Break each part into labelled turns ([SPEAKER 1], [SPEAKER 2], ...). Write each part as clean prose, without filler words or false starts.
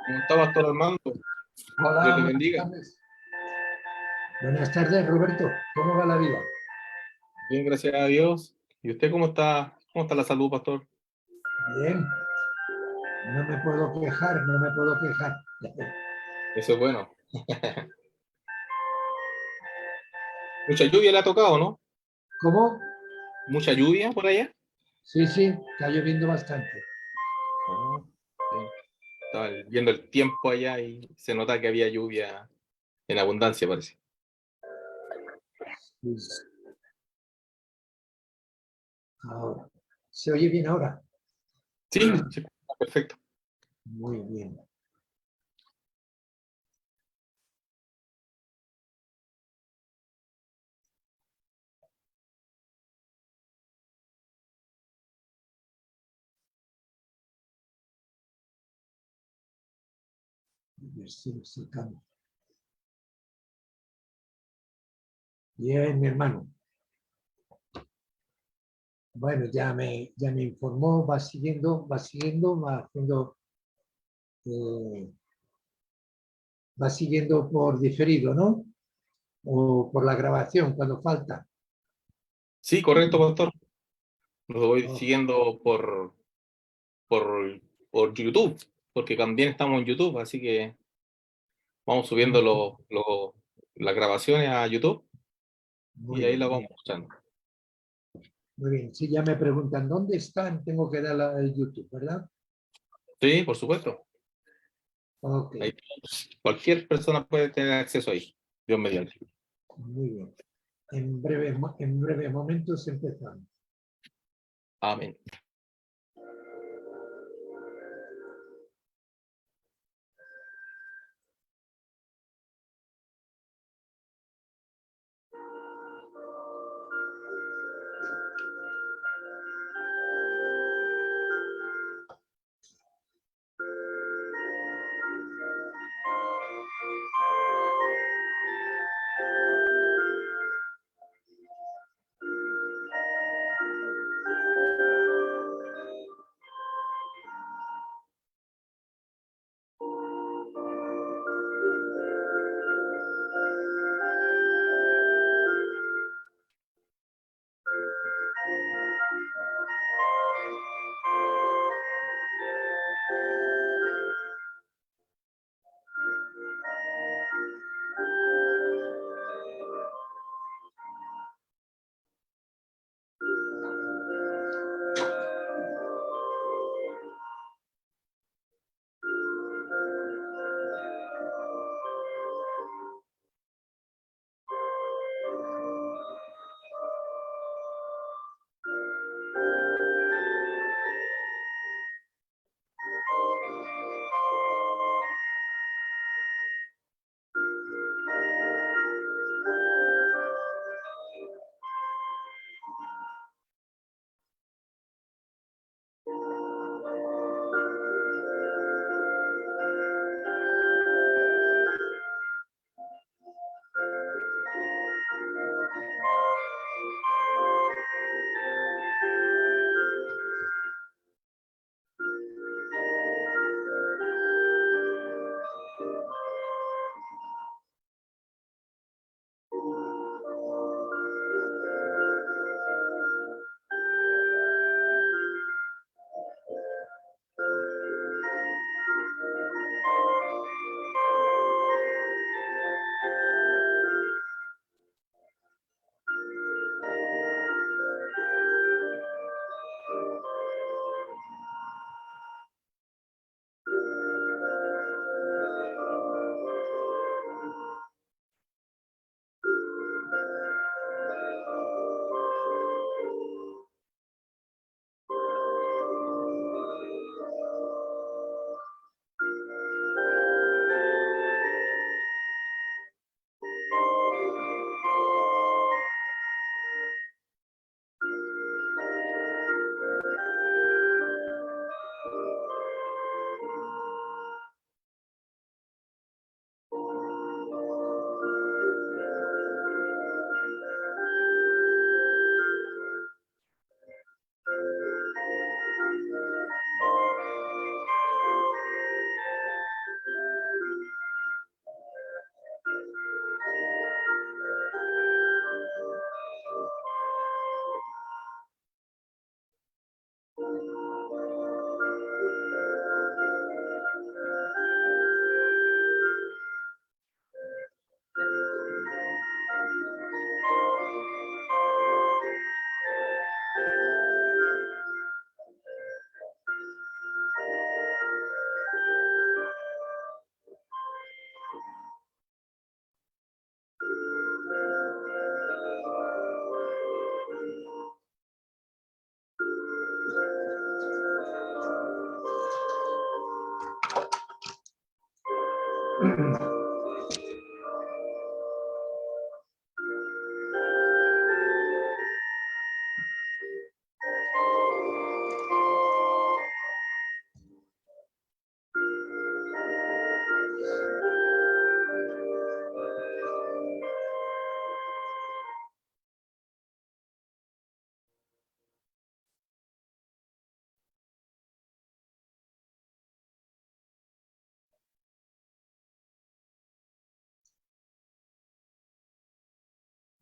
[SPEAKER 1] ¿Cómo está, Pastor Armando? Dios
[SPEAKER 2] Hola,
[SPEAKER 1] le
[SPEAKER 2] buenas
[SPEAKER 1] bendiga.
[SPEAKER 2] tardes. Buenas tardes, Roberto. ¿Cómo va la vida?
[SPEAKER 1] Bien, gracias a Dios. ¿Y usted cómo está? ¿Cómo está la salud, Pastor?
[SPEAKER 2] Bien. No me puedo quejar, no me puedo quejar.
[SPEAKER 1] Eso es bueno. Mucha lluvia le ha tocado, ¿no?
[SPEAKER 2] ¿Cómo?
[SPEAKER 1] Mucha lluvia por allá.
[SPEAKER 2] Sí, sí, está lloviendo bastante.
[SPEAKER 1] Ah, sí. Estaba viendo el tiempo allá y se nota que había lluvia en abundancia, parece.
[SPEAKER 2] Pues, ahora. ¿Se oye bien ahora?
[SPEAKER 1] Sí, sí, perfecto.
[SPEAKER 2] Muy bien. Estoy secando. Bien, mi hermano. Bueno, ya me informó, va siguiendo, va haciendo, eh, va siguiendo por diferido, ¿no? O por la grabación cuando falta.
[SPEAKER 1] Sí, correcto, Pastor. Lo voy
[SPEAKER 2] Oh,
[SPEAKER 1] siguiendo por, por YouTube, porque también estamos en YouTube, así que vamos subiendo
[SPEAKER 2] muy,
[SPEAKER 1] las grabaciones a YouTube y
[SPEAKER 2] muy
[SPEAKER 1] ahí las
[SPEAKER 2] bien.
[SPEAKER 1] vamos escuchando.
[SPEAKER 2] Muy bien, si ya me preguntan dónde están, tengo que dar al YouTube, ¿verdad?
[SPEAKER 1] Sí, por supuesto.
[SPEAKER 2] Ok,
[SPEAKER 1] Ahí cualquier persona puede tener acceso ahí, Dios mediante.
[SPEAKER 2] muy bien. En breves momentos empezamos.
[SPEAKER 1] Amén.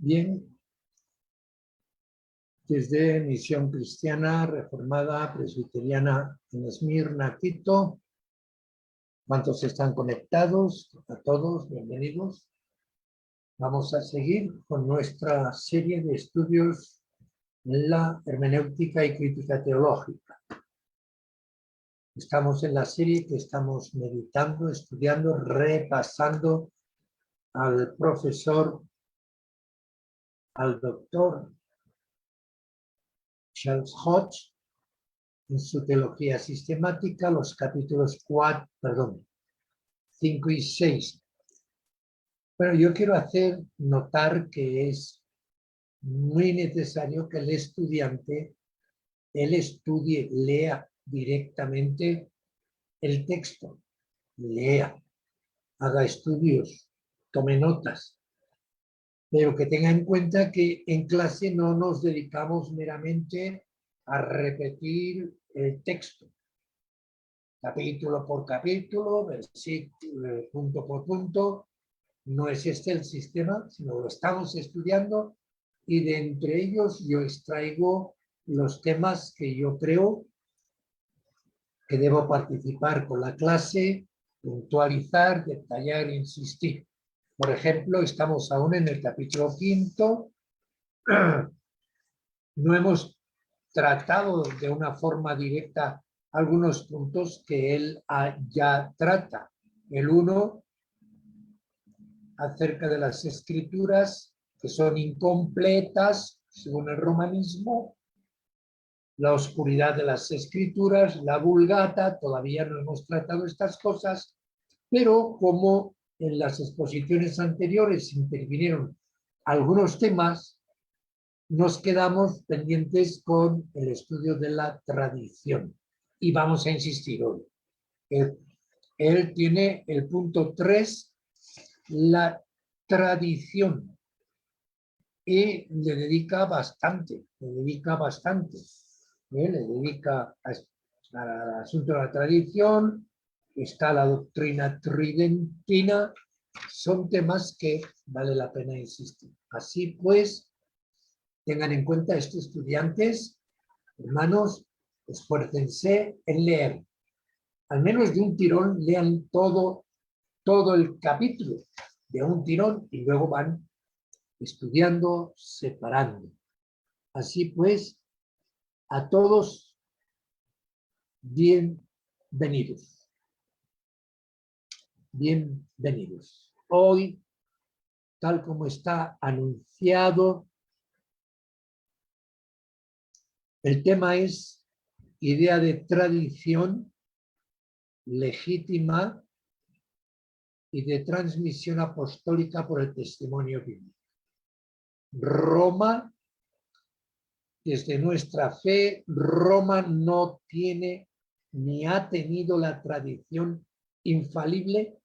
[SPEAKER 2] Bien, desde Misión Cristiana Reformada Presbiteriana en Esmirna, Quito. ¿Cuántos están conectados? A todos, bienvenidos. Vamos a seguir con nuestra serie de estudios en la hermenéutica y crítica teológica. Estamos en la serie que estamos meditando, estudiando, repasando al profesor, al doctor Charles Hodge, en su teología sistemática, los capítulos 5 y 6. Bueno, yo quiero hacer notar que es muy necesario que el estudiante, él estudie, lea directamente el texto, lea, haga estudios, tome notas, pero que tenga en cuenta que en clase no nos dedicamos meramente a repetir el texto, capítulo por capítulo, versículo, punto por punto. No es este el sistema, sino lo estamos estudiando y de entre ellos yo extraigo los temas que yo creo que debo participar con la clase, puntualizar, detallar, insistir. Por ejemplo, estamos aún en el capítulo 5. No hemos tratado de una forma directa algunos puntos que él ya trata. El 1, acerca de las escrituras que son incompletas según el romanismo, la oscuridad de las escrituras, la vulgata, todavía no hemos tratado estas cosas, pero como en las exposiciones anteriores intervinieron algunos temas, nos quedamos pendientes con el estudio de la tradición y vamos a insistir hoy. Él tiene el punto 3, la tradición, y le dedica bastante, le dedica al asunto de la tradición, está la doctrina tridentina, son temas que vale la pena insistir. Así pues, tengan en cuenta estos estudiantes, hermanos, esfuércense en leer, al menos de un tirón, lean todo el capítulo de un tirón y luego van estudiando, separando. Así pues, a todos, bienvenidos. Bienvenidos. Hoy, tal como está anunciado, el tema es idea de tradición legítima y de transmisión apostólica por el testimonio bíblico. Roma, desde nuestra fe, Roma no tiene ni ha tenido la tradición infalible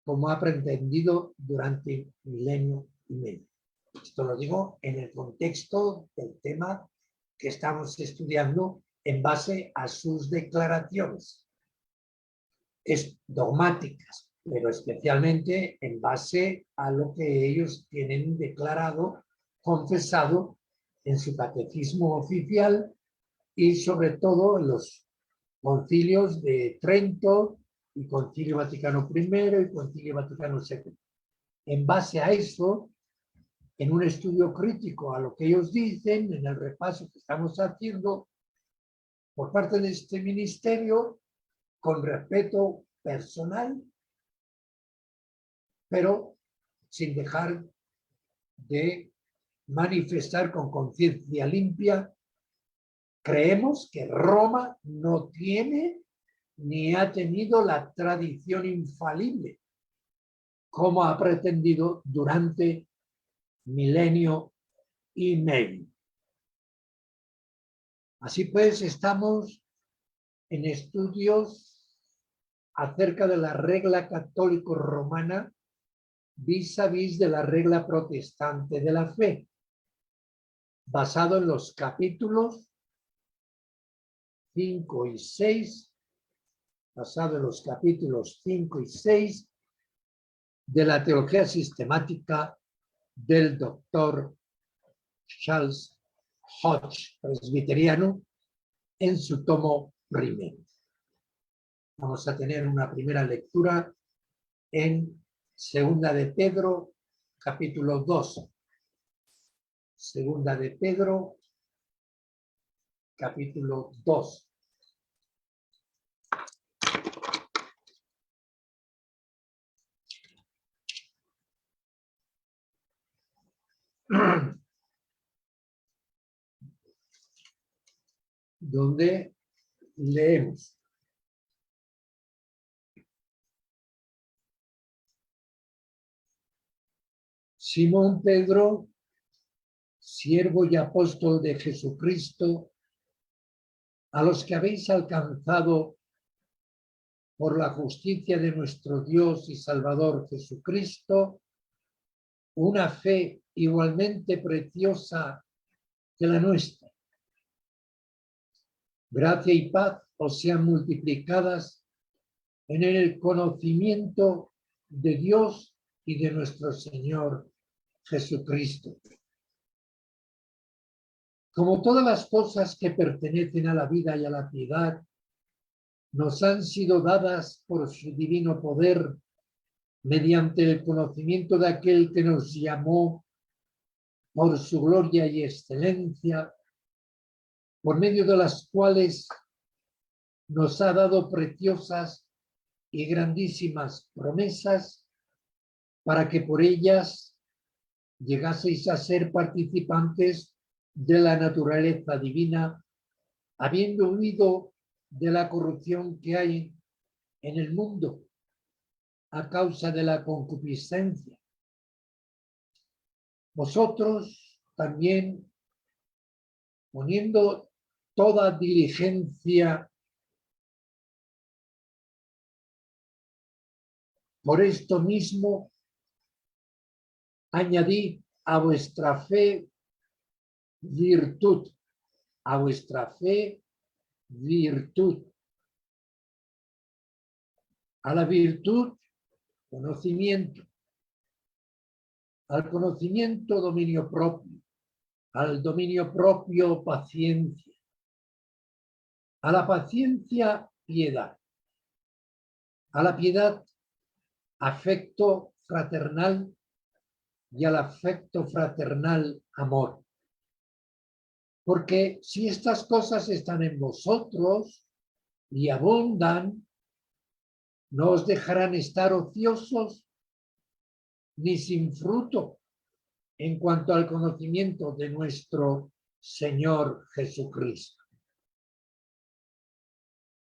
[SPEAKER 2] como ha pretendido durante milenio y medio. Esto lo digo en el contexto del tema que estamos estudiando en base a sus declaraciones dogmáticas, pero especialmente en base a lo que ellos tienen declarado, confesado en su catecismo oficial y sobre todo en los concilios de Trento y Concilio Vaticano I y Concilio Vaticano II. En base a eso, en un estudio crítico a lo que ellos dicen, en el repaso que estamos haciendo por parte de este ministerio, con respeto personal, pero sin dejar de manifestar con conciencia limpia, creemos que Roma no tiene ni ha tenido la tradición infalible como ha pretendido durante milenio y medio. Así pues, estamos en estudios acerca de la regla católico-romana vis a vis de la regla protestante de la fe, basado en los capítulos 5 y 6, basado en los capítulos 5 y 6 de la teología sistemática del doctor Charles Hodge, presbiteriano, en su tomo primero. Vamos a tener una primera lectura en Segunda de Pedro, capítulo 2. Segunda de Pedro, capítulo 2. Donde leemos: Simón Pedro, siervo y apóstol de Jesucristo, a los que habéis alcanzado por la justicia de nuestro Dios y Salvador Jesucristo, una fe igualmente preciosa que la nuestra. Gracia y paz os sean multiplicadas en el conocimiento de Dios y de nuestro Señor Jesucristo. Como todas las cosas que pertenecen a la vida y a la piedad, nos han sido dadas por su divino poder mediante el conocimiento de aquel que nos llamó por su gloria y excelencia, por medio de las cuales nos ha dado preciosas y grandísimas promesas, para que por ellas llegaseis a ser participantes de la naturaleza divina, habiendo huido de la corrupción que hay en el mundo a causa de la concupiscencia. Vosotros también, poniendo toda diligencia por esto mismo, añadid a vuestra fe virtud, a vuestra fe virtud, a la virtud conocimiento, al conocimiento dominio propio, al dominio propio paciencia, a la paciencia piedad, a la piedad afecto fraternal y al afecto fraternal amor. Porque si estas cosas están en vosotros y abundan, no os dejarán estar ociosos ni sin fruto en cuanto al conocimiento de nuestro Señor Jesucristo.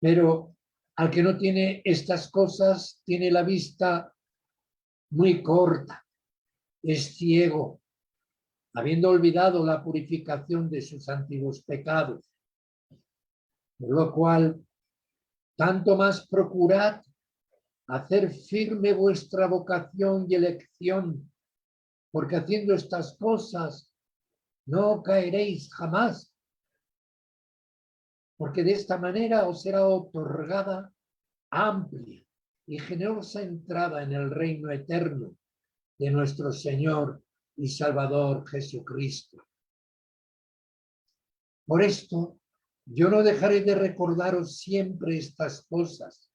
[SPEAKER 2] Pero al que no tiene estas cosas, tiene la vista muy corta, es ciego, habiendo olvidado la purificación de sus antiguos pecados. Por lo cual, tanto más procurad hacer firme vuestra vocación y elección, porque haciendo estas cosas no caeréis jamás, porque de esta manera os será otorgada amplia y generosa entrada en el reino eterno de nuestro Señor y Salvador Jesucristo. Por esto, yo no dejaré de recordaros siempre estas cosas,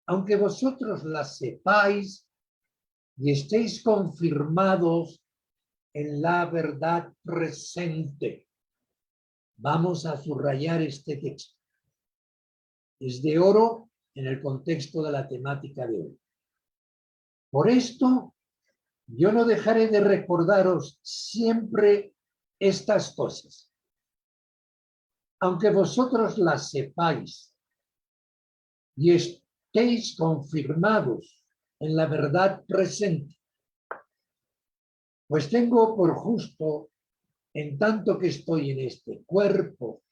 [SPEAKER 2] aunque vosotros las sepáis y estéis confirmados en la verdad presente. Vamos a subrayar este texto. Es de oro en el contexto de la temática de hoy. Por esto, yo no dejaré de recordaros siempre estas cosas, aunque vosotros las sepáis y estéis confirmados en la verdad presente. Pues tengo por justo, en tanto que estoy en este cuerpo,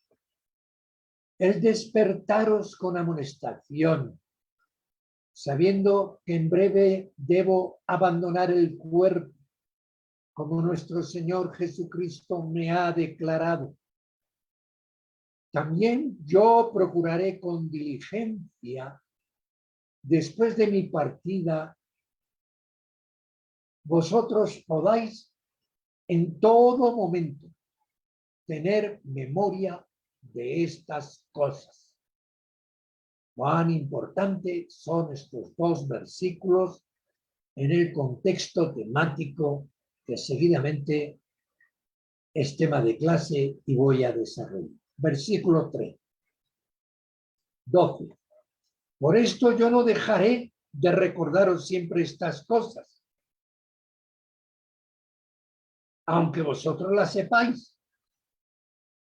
[SPEAKER 2] el despertaros con amonestación, sabiendo que en breve debo abandonar el cuerpo, como nuestro Señor Jesucristo me ha declarado. También yo procuraré con diligencia, después de mi partida, vosotros podáis en todo momento tener memoria de estas cosas. Cuán importantes son estos dos versículos en el contexto temático que seguidamente es tema de clase y voy a desarrollar. Versículo 3. 12. Por esto yo no dejaré de recordaros siempre estas cosas, aunque vosotros las sepáis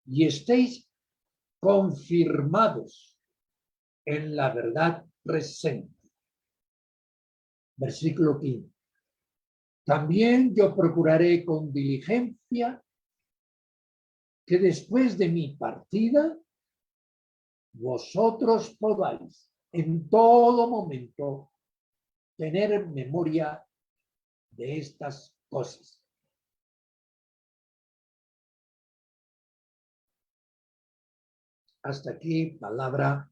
[SPEAKER 2] y estéis confirmados en la verdad presente. Versículo 15. También yo procuraré con diligencia que después de mi partida vosotros podáis en todo momento tener memoria de estas cosas. Hasta aquí palabra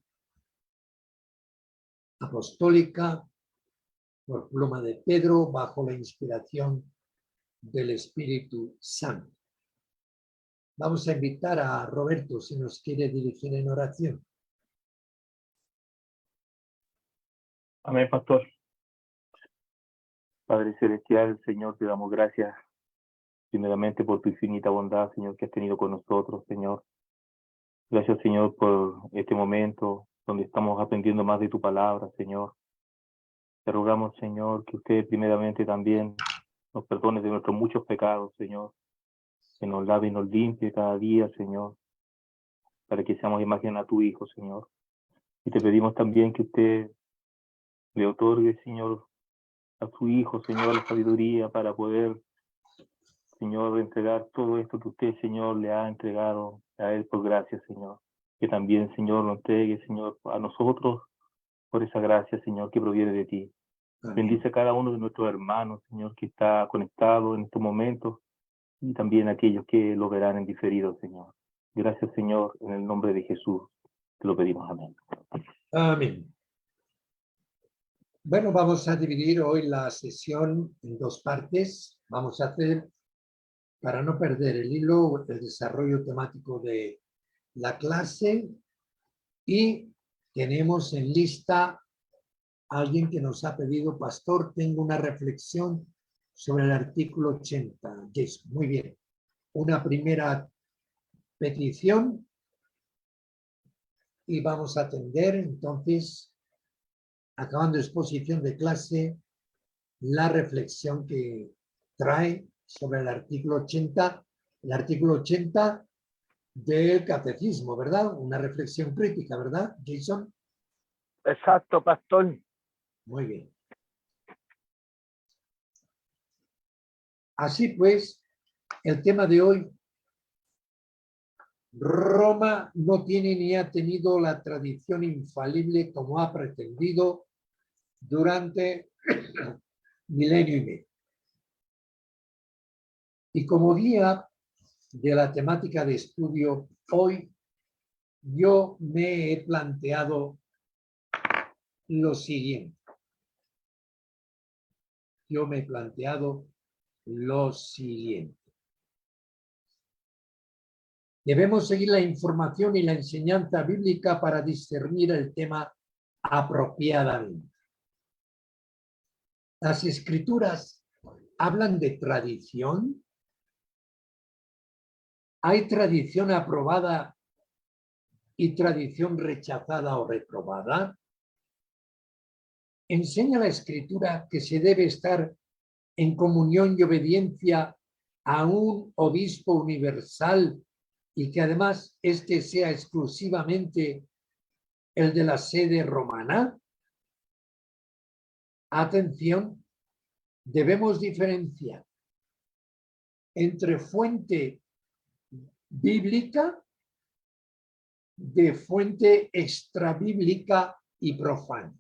[SPEAKER 2] apostólica por pluma de Pedro bajo la inspiración del Espíritu Santo. Vamos a invitar a Roberto si nos quiere dirigir en oración.
[SPEAKER 3] Amén, pastor. Padre Celestial, Señor, te damos gracias primeramente por tu infinita bondad, Señor, que has tenido con nosotros, Señor. Gracias, Señor, por este momento donde estamos aprendiendo más de tu palabra, Señor. Te rogamos, Señor, que usted primeramente también nos perdone de nuestros muchos pecados, Señor. Que nos lave y nos limpie cada día, Señor, para que seamos imagen a tu Hijo, Señor. Y te pedimos también que usted le otorgue, Señor, a su Hijo, Señor, la sabiduría para poder, Señor, entregar todo esto que usted, Señor, le ha entregado a Él por gracia, Señor. Que también, Señor, lo entregue, Señor, a nosotros por esa gracia, Señor, que proviene de ti.
[SPEAKER 2] Amén.
[SPEAKER 3] Bendice a cada uno de nuestros hermanos, Señor, que está conectado en estos momentos y también a aquellos que lo verán en diferido, Señor. Gracias, Señor, en el nombre de Jesús. Te lo pedimos. Amén.
[SPEAKER 2] Amén. Bueno, vamos a dividir hoy la sesión en dos partes. Vamos a hacer, para no perder el hilo, el desarrollo temático de la clase y tenemos en lista a alguien que nos ha pedido, pastor, tengo una reflexión sobre el artículo 80. Yes, muy bien. Una primera petición y vamos a atender entonces, acabando exposición de clase, la reflexión que trae sobre el artículo 80 del catecismo, ¿verdad? Una reflexión crítica, ¿verdad, Jason?
[SPEAKER 4] Exacto, pastor.
[SPEAKER 2] Muy bien. Así pues, el tema de hoy, Roma no tiene ni ha tenido la tradición infalible como ha pretendido durante milenio y medio. Y como guía de la temática de estudio hoy, yo me he planteado lo siguiente. Debemos seguir la información y la enseñanza bíblica para discernir el tema apropiadamente. Las escrituras hablan de tradición. ¿Hay tradición aprobada y tradición rechazada o reprobada? Enseña la escritura que se debe estar en comunión y obediencia a un obispo universal y que además este sea exclusivamente el de la sede romana. atención, debemos diferenciar entre fuente bíblica de fuente extrabíblica y profana.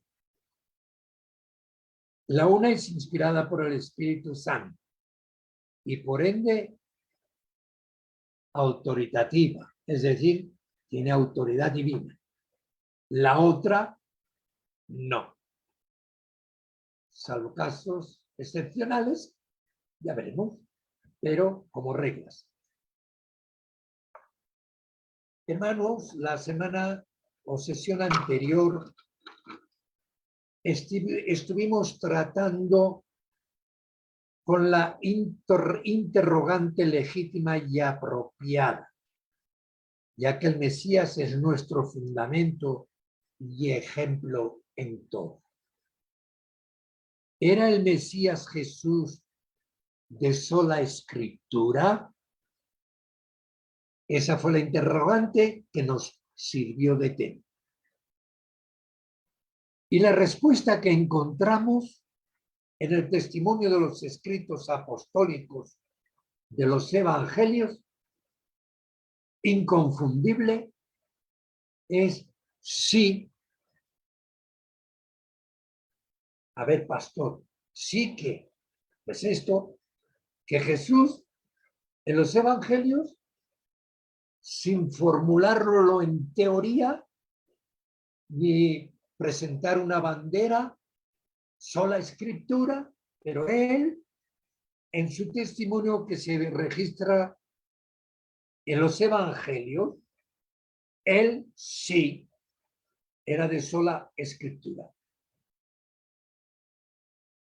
[SPEAKER 2] La una es inspirada por el Espíritu Santo y por ende autoritativa, es decir, tiene autoridad divina. La otra, no. Salvo casos excepcionales, ya veremos, pero como reglas. Hermanos, la semana o sesión anterior estuvimos tratando con la interrogante legítima y apropiada, ya que el Mesías es nuestro fundamento y ejemplo en todo. ¿Era el Mesías Jesús de sola escritura? Esa fue la interrogante que nos sirvió de tema. Y la respuesta que encontramos en el testimonio de los escritos apostólicos de los evangelios, inconfundible, es sí. A ver, pastor, sí que, pues esto, que Jesús en los evangelios, sin formularlo en teoría, ni presentar una bandera, sola escritura, pero él, en su testimonio que se registra en los evangelios, él sí era de sola escritura.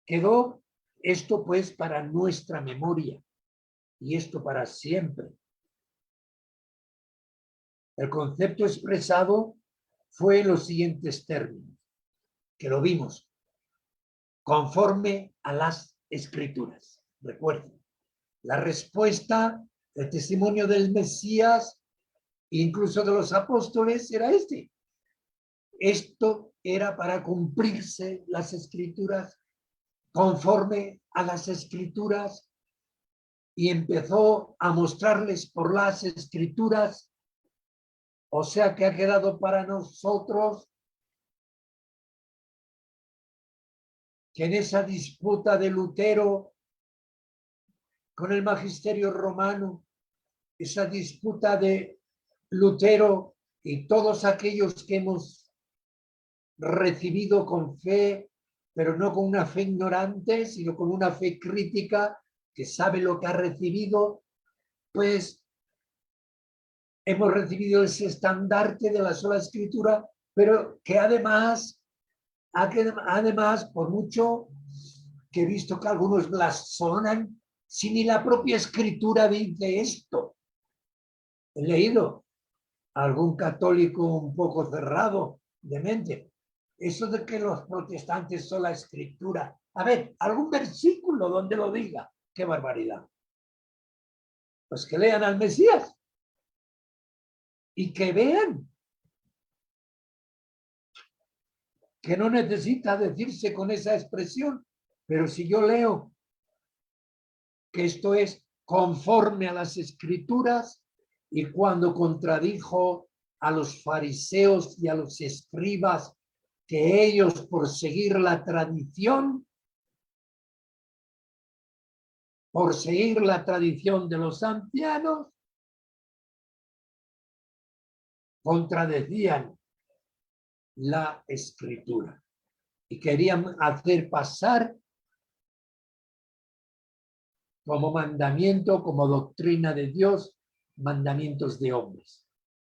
[SPEAKER 2] Quedó esto pues para nuestra memoria y esto para siempre. El concepto expresado fue en los siguientes términos, que lo vimos, conforme a las escrituras. Recuerden, la respuesta, el testimonio del Mesías, incluso de los apóstoles, era este. Esto era para cumplirse las escrituras, conforme a las escrituras, y empezó a mostrarles por las escrituras, o sea que ha quedado para nosotros que en esa disputa de Lutero con el magisterio romano, esa disputa de Lutero y todos aquellos que hemos recibido con fe, pero no con una fe ignorante, sino con una fe crítica, que sabe lo que ha recibido, pues hemos recibido ese estandarte de la sola escritura, pero que además, por mucho que he visto que algunos blasonan, si ni la propia escritura dice esto. He leído a algún católico un poco cerrado de mente. Eso de que los protestantes son la escritura. A ver, algún versículo donde lo diga. ¡Qué barbaridad! Pues que lean al Mesías y que vean que no necesita decirse con esa expresión, pero si yo leo que esto es conforme a las escrituras, y cuando contradijo a los fariseos y a los escribas que ellos, por seguir la tradición, de los ancianos, contradecían la escritura y querían hacer pasar como mandamiento, como doctrina de Dios, mandamientos de hombres.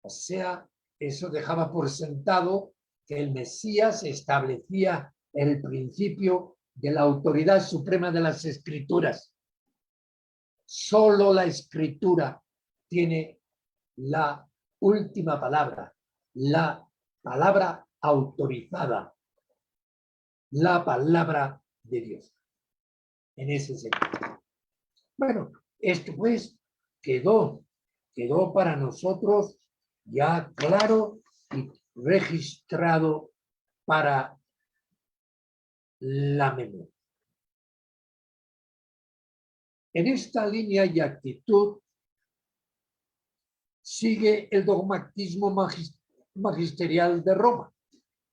[SPEAKER 2] O sea, eso dejaba por sentado que el Mesías establecía el principio de la autoridad suprema de las escrituras. Solo la escritura tiene la última palabra, la palabra autorizada, la palabra de Dios. En ese sentido. Bueno, esto pues quedó para nosotros ya claro y registrado para la memoria. En esta línea y actitud sigue el dogmatismo magisterial de Roma.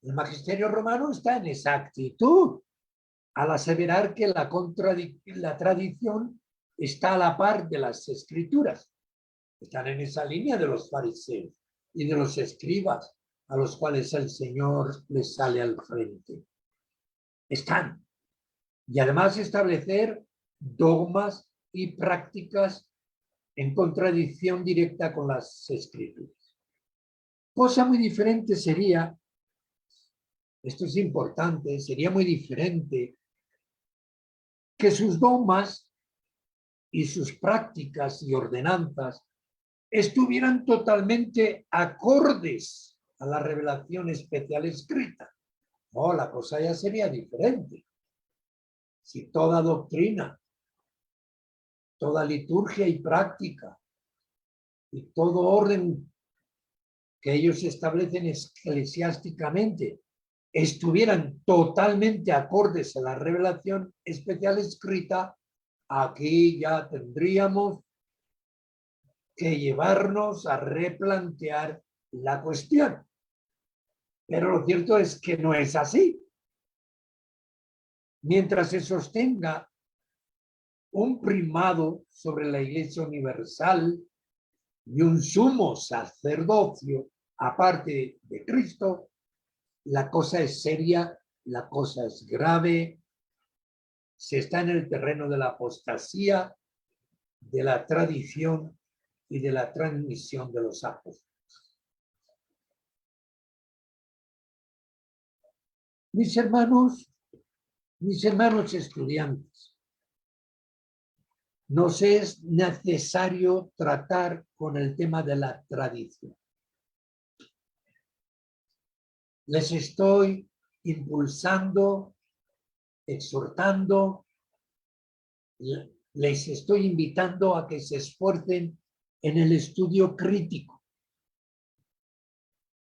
[SPEAKER 2] El magisterio romano está en esa actitud al aseverar que la tradición está a la par de las escrituras. Están en esa línea de los fariseos y de los escribas a los cuales el Señor les sale al frente. Están. Y además establecer dogmas y prácticas en contradicción directa con las escrituras. Cosa muy diferente sería, esto es importante, sería muy diferente que sus dogmas y sus prácticas y ordenanzas estuvieran totalmente acordes a la revelación especial escrita. No, la cosa ya sería diferente. Si toda doctrina, toda liturgia y práctica y todo orden que ellos establecen eclesiásticamente estuvieran totalmente acordes a la revelación especial escrita, aquí ya tendríamos que llevarnos a replantear la cuestión. Pero lo cierto es que no es así. Mientras se sostenga un primado sobre la Iglesia Universal y un sumo sacerdocio aparte de Cristo, la cosa es seria, la cosa es grave, se está en el terreno de la apostasía, de la tradición y de la transmisión de los apóstoles. Mis hermanos estudiantes, nos es necesario tratar con el tema de la tradición. Les estoy impulsando, exhortando, les estoy invitando a que se esfuercen en el estudio crítico.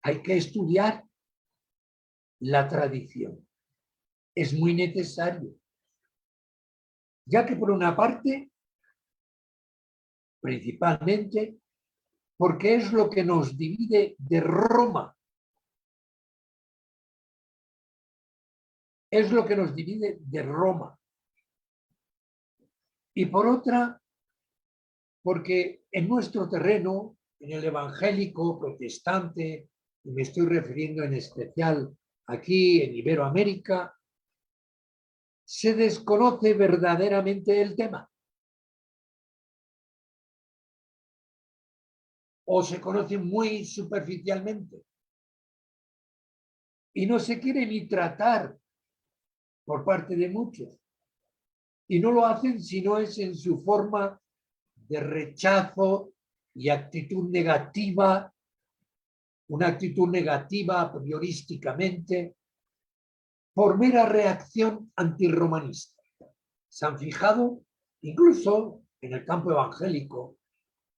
[SPEAKER 2] Hay que estudiar la tradición. Es muy necesario, ya que por una parte, principalmente, porque es lo que nos divide de Roma. Es lo que nos divide de Roma. Y por otra, porque en nuestro terreno, en el evangélico protestante, y me estoy refiriendo en especial aquí en Iberoamérica, se desconoce verdaderamente el tema. O se conoce muy superficialmente. Y no se quiere ni tratar por parte de muchos. Y no lo hacen si no es en su forma de rechazo y actitud negativa, una actitud negativa a priorísticamente, por mera reacción antirromanista. ¿Se han fijado? Incluso en el campo evangélico,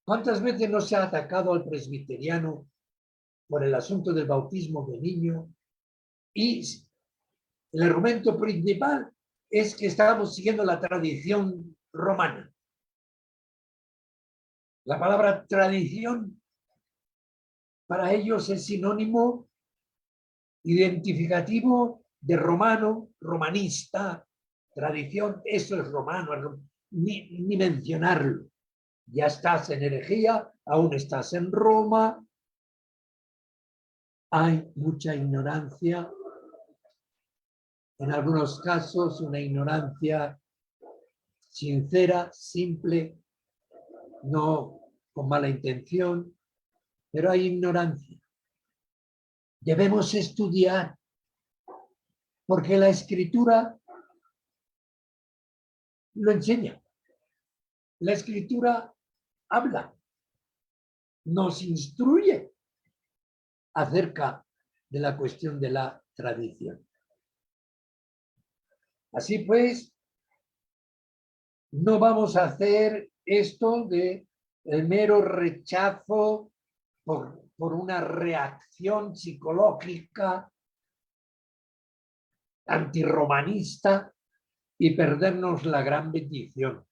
[SPEAKER 2] ¿cuántas veces no se ha atacado al presbiteriano por el asunto del bautismo de niño? Y el argumento principal es que estábamos siguiendo la tradición romana. La palabra tradición para ellos es sinónimo identificativo de romano, romanista, tradición, eso es romano, ni mencionarlo. Ya estás en herejía, aún estás en Roma. Hay mucha ignorancia, en algunos casos una ignorancia sincera, simple, no con mala intención, pero hay ignorancia. Debemos estudiar, porque la Escritura lo enseña. La Escritura habla, nos instruye acerca de la cuestión de la tradición. Así pues, no vamos a hacer esto de el mero rechazo por una reacción psicológica antirromanista y perdernos la gran bendición.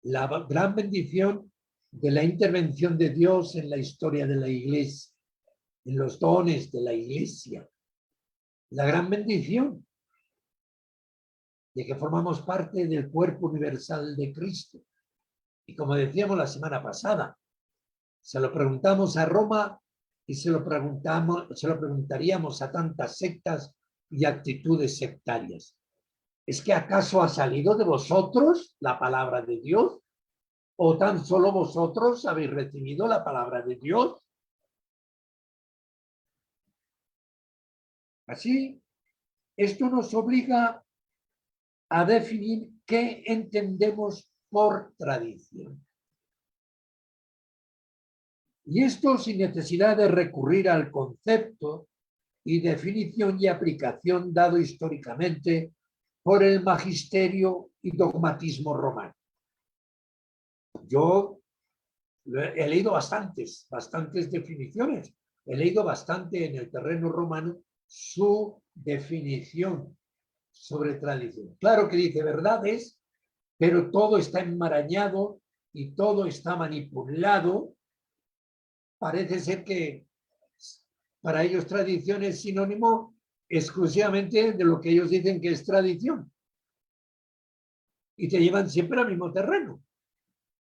[SPEAKER 2] La gran bendición de la intervención de Dios en la historia de la Iglesia, en los dones de la Iglesia. La gran bendición de que formamos parte del cuerpo universal de Cristo. Y como decíamos la semana pasada, se lo preguntamos a Roma y se lo preguntaríamos a tantas sectas y actitudes sectarias. ¿Es que acaso ha salido de vosotros la palabra de Dios? ¿O tan solo vosotros habéis recibido la palabra de Dios? Así, esto nos obliga a definir qué entendemos por tradición. Y esto sin necesidad de recurrir al concepto y definición y aplicación dado históricamente por el magisterio y dogmatismo romano. Yo he leído bastantes definiciones. He leído bastante en el terreno romano su definición sobre tradición. Claro que dice verdades, pero todo está enmarañado y todo está manipulado. Parece ser que para ellos tradición es sinónimo exclusivamente de lo que ellos dicen que es tradición. Y te llevan siempre al mismo terreno,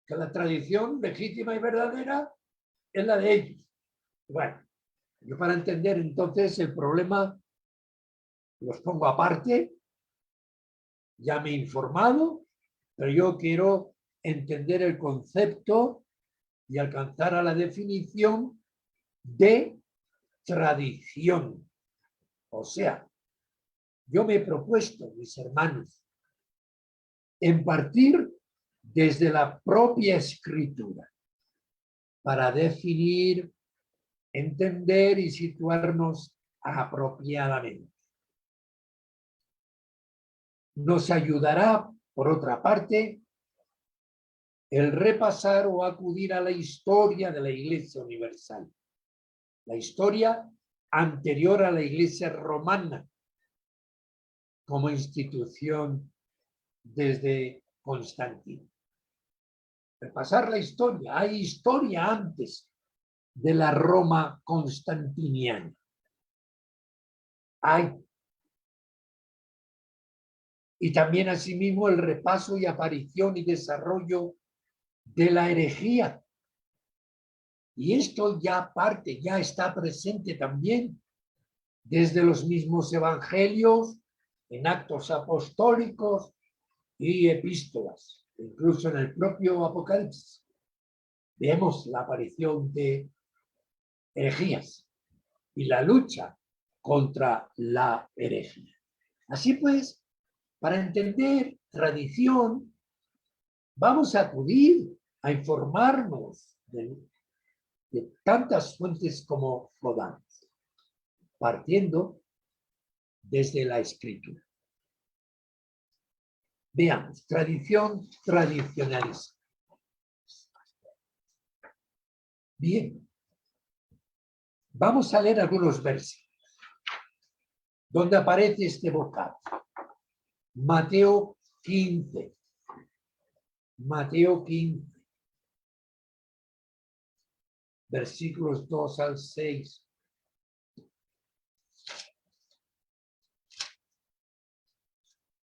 [SPEAKER 2] que la tradición legítima y verdadera es la de ellos. Bueno, yo para entender entonces el problema los pongo aparte, ya me he informado, pero yo quiero entender el concepto y alcanzar a la definición de tradición. O sea, yo me he propuesto, mis hermanos, en partir desde la propia escritura para definir, entender y situarnos apropiadamente. Nos ayudará, por otra parte, el repasar o acudir a la historia de la Iglesia Universal, la historia anterior a la Iglesia Romana como institución desde Constantino. Repasar la historia. Hay historia antes de la Roma constantiniana. Hay. Y también asimismo el repaso y aparición y desarrollo de la herejía. Y esto ya parte, ya está presente también desde los mismos evangelios, en actos apostólicos y epístolas, incluso en el propio Apocalipsis. Vemos la aparición de herejías y la lucha contra la herejía. Así pues, para entender tradición, vamos a acudir a informarnos de tantas fuentes como podamos, partiendo desde la escritura. Veamos, tradición tradicionalista. Bien, vamos a leer algunos versículos donde aparece este vocablo. Mateo 15. Mateo 15. Versículos 2 al 6.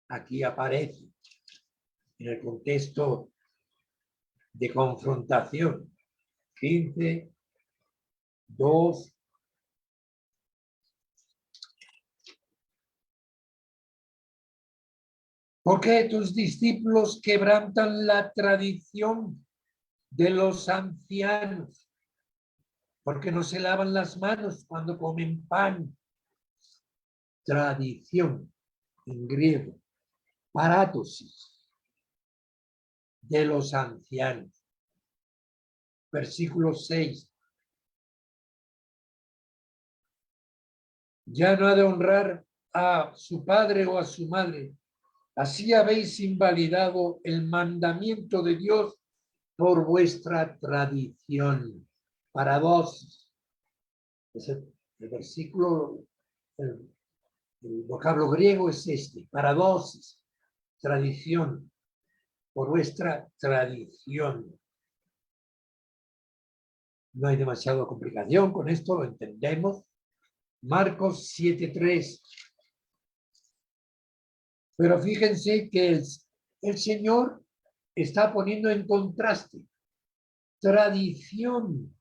[SPEAKER 2] Aquí aparece en el contexto de confrontación. 15, 2. ¿Por qué tus discípulos quebrantan la tradición de los ancianos? Porque no se lavan las manos cuando comen pan. Tradición, en griego, parátosis, de los ancianos. Versículo 6. Ya no ha de honrar a su padre o a su madre. Así habéis invalidado el mandamiento de Dios por vuestra tradición. Para vos, es el versículo, El vocablo griego es este, paradosis, tradición, por vuestra tradición. No hay demasiada complicación con esto, lo entendemos. Marcos 7:3. Pero fíjense que el Señor está poniendo en contraste tradición,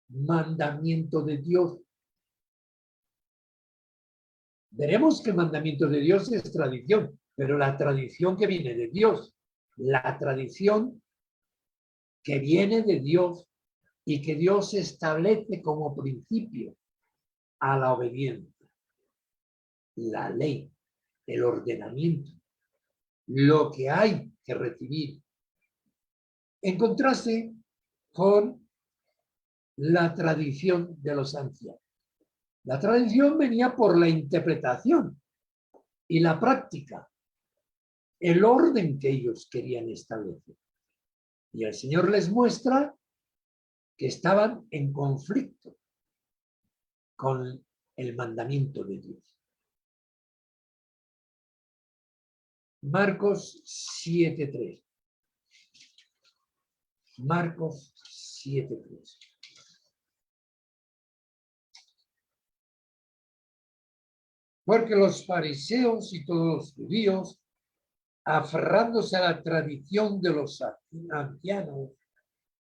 [SPEAKER 2] mandamiento de Dios. Veremos que el mandamiento de Dios es tradición, pero la tradición que viene de Dios, la tradición que viene de Dios y que Dios establece como principio a la obediencia, la ley, el ordenamiento, lo que hay que recibir, en contraste con la tradición de los ancianos. La tradición venía por la interpretación y la práctica, el orden que ellos querían establecer. Y el Señor les muestra que estaban en conflicto con el mandamiento de Dios. Marcos 7:3. Marcos 7:3. Porque los fariseos y todos los judíos, aferrándose a la tradición de los ancianos,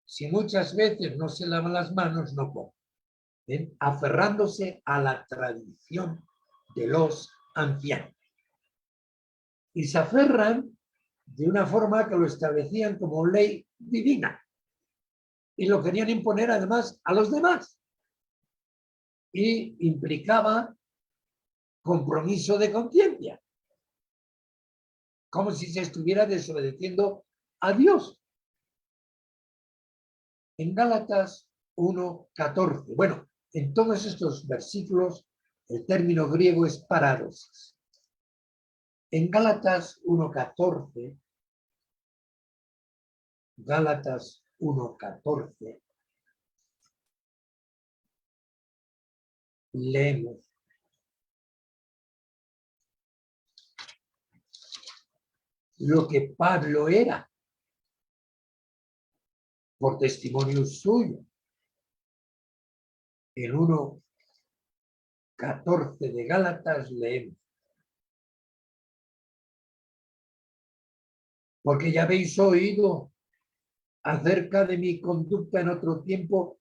[SPEAKER 2] si muchas veces no se lavan las manos, no comen. ¿Ven? Aferrándose a la tradición de los ancianos. Y se aferran de una forma que lo establecían como ley divina. Y lo querían imponer además a los demás. Y implicaba compromiso de conciencia. Como si se estuviera desobedeciendo a Dios. En Gálatas 1:14. Bueno, en todos estos versículos el término griego es paradosis. En Gálatas 1:14, Gálatas 1:14, leemos: lo que Pablo era, por testimonio suyo. En 1:14 de Gálatas leemos: porque ya habéis oído acerca de mi conducta en otro tiempo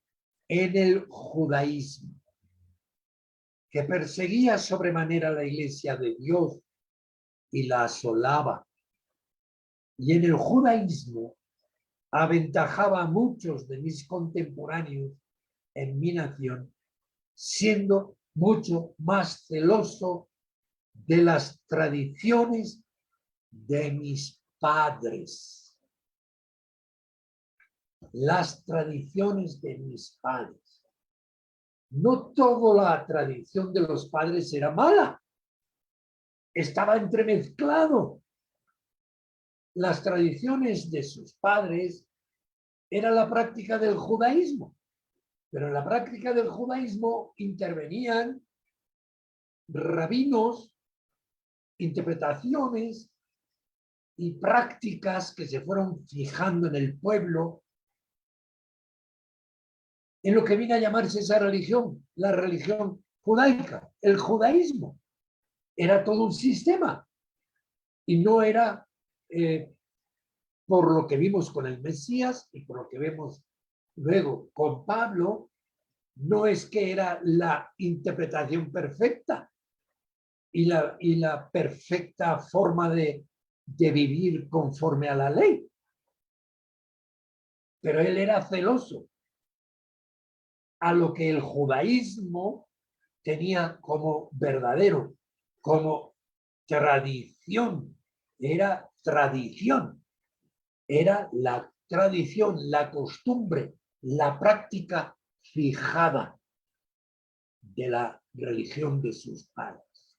[SPEAKER 2] en el judaísmo, que perseguía sobremanera la iglesia de Dios y la asolaba. Y en el judaísmo aventajaba a muchos de mis contemporáneos en mi nación, siendo mucho más celoso de las tradiciones de mis padres. Las tradiciones de mis padres. No toda la tradición de los padres era mala. Estaba entremezclado. Las tradiciones de sus padres era la práctica del judaísmo, pero en la práctica del judaísmo intervenían rabinos, interpretaciones y prácticas que se fueron fijando en el pueblo, en lo que viene a llamarse esa religión, la religión judaica. El judaísmo era todo un sistema y no era por lo que vimos con el Mesías y por lo que vemos luego con Pablo, no es que era la interpretación perfecta y la perfecta forma de vivir conforme a la ley. Pero él era celoso a lo que el judaísmo tenía como verdadero, como tradición. Era tradición. Era la tradición, la costumbre, la práctica fijada de la religión de sus padres.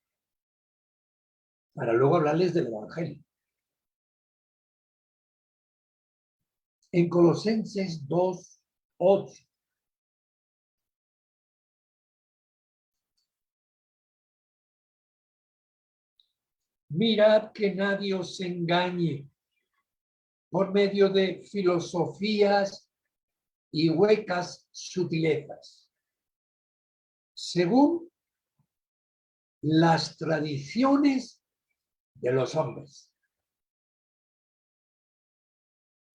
[SPEAKER 2] Para luego hablarles del Evangelio. En Colosenses 2:8. Mirad que nadie os engañe por medio de filosofías y huecas sutilezas, según las tradiciones de los hombres,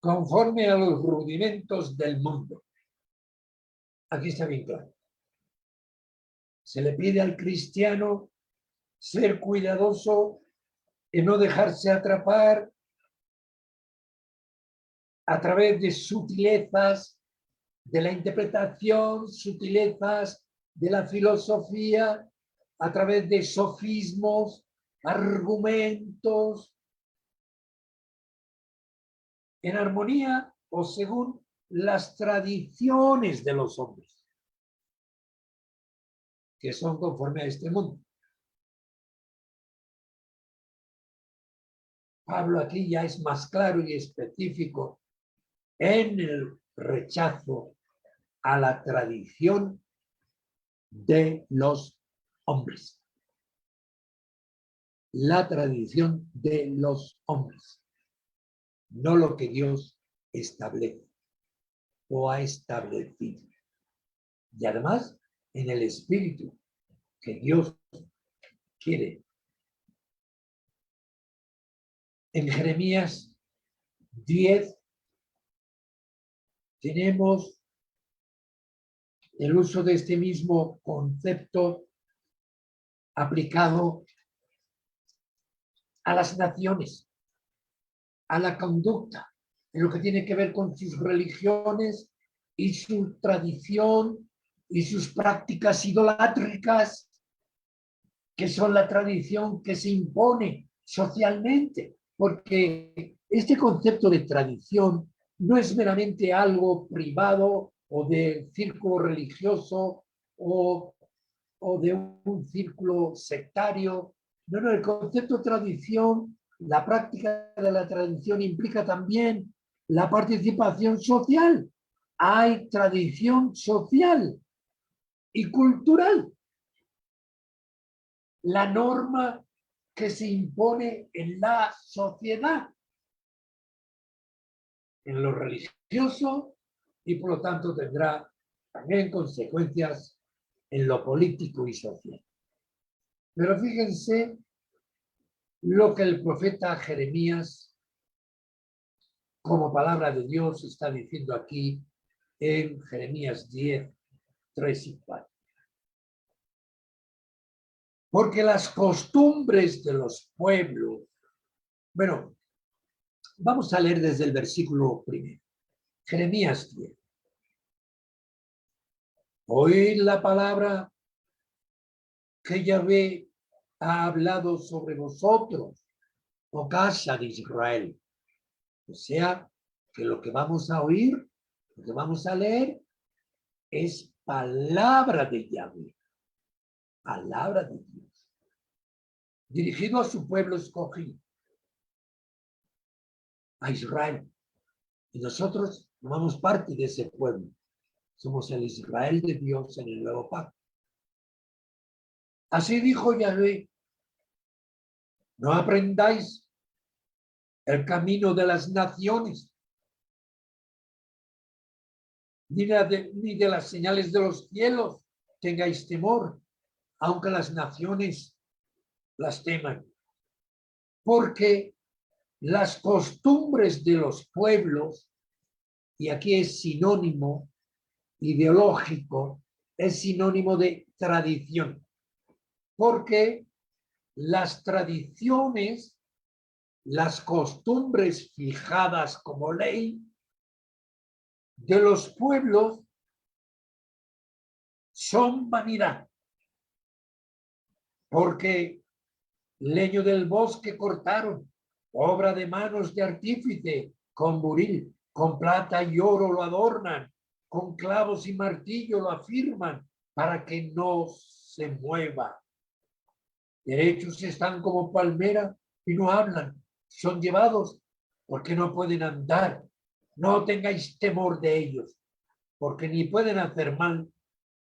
[SPEAKER 2] conforme a los rudimentos del mundo. Aquí está bien claro. Se le pide al cristiano ser cuidadoso en no dejarse atrapar a través de sutilezas de la interpretación, sutilezas de la filosofía, a través de sofismos, argumentos, en armonía o según las tradiciones de los hombres, que son conforme a este mundo. Pablo aquí ya es más claro y específico en el rechazo a la tradición de los hombres. La tradición de los hombres, no lo que Dios establece o ha establecido. Y además, en el espíritu que Dios quiere. En Jeremías 10 tenemos el uso de este mismo concepto aplicado a las naciones, a la conducta, en lo que tiene que ver con sus religiones y su tradición y sus prácticas idolátricas, que son la tradición que se impone socialmente, porque este concepto de tradición no es meramente algo privado o de círculo religioso o de un círculo sectario. No, el concepto de tradición, la práctica de la tradición implica también la participación social. Hay tradición social y cultural. La norma que se impone en la sociedad, en lo religioso, y por lo tanto tendrá también consecuencias en lo político y social. Pero fíjense lo que el profeta Jeremías, como palabra de Dios, está diciendo aquí en Jeremías 10, 3 y 4. Porque las costumbres de los pueblos, bueno, vamos a leer desde el versículo primero. Jeremías 10. Oíd la palabra que Yahvé ha hablado sobre vosotros, oh casa de Israel. O sea, que lo que vamos a oír, lo que vamos a leer, es palabra de Yahvé, palabra de Dios, dirigido a su pueblo escogido, a Israel. Y nosotros formamos parte de ese pueblo. Somos el Israel de Dios en el nuevo pacto. Así dijo Yahvé: no aprendáis el camino de las naciones, ni de las señales de los cielos tengáis temor, aunque las naciones las teman. Porque las costumbres de los pueblos, y aquí es sinónimo ideológico, es sinónimo de tradición, porque las tradiciones, las costumbres fijadas como ley de los pueblos son vanidad, porque leño del bosque cortaron, obra de manos de artífice, con buril, con plata y oro lo adornan, con clavos y martillo lo afirman, para que no se mueva. Derechos están como palmera y no hablan, son llevados porque no pueden andar. No tengáis temor de ellos, porque ni pueden hacer mal,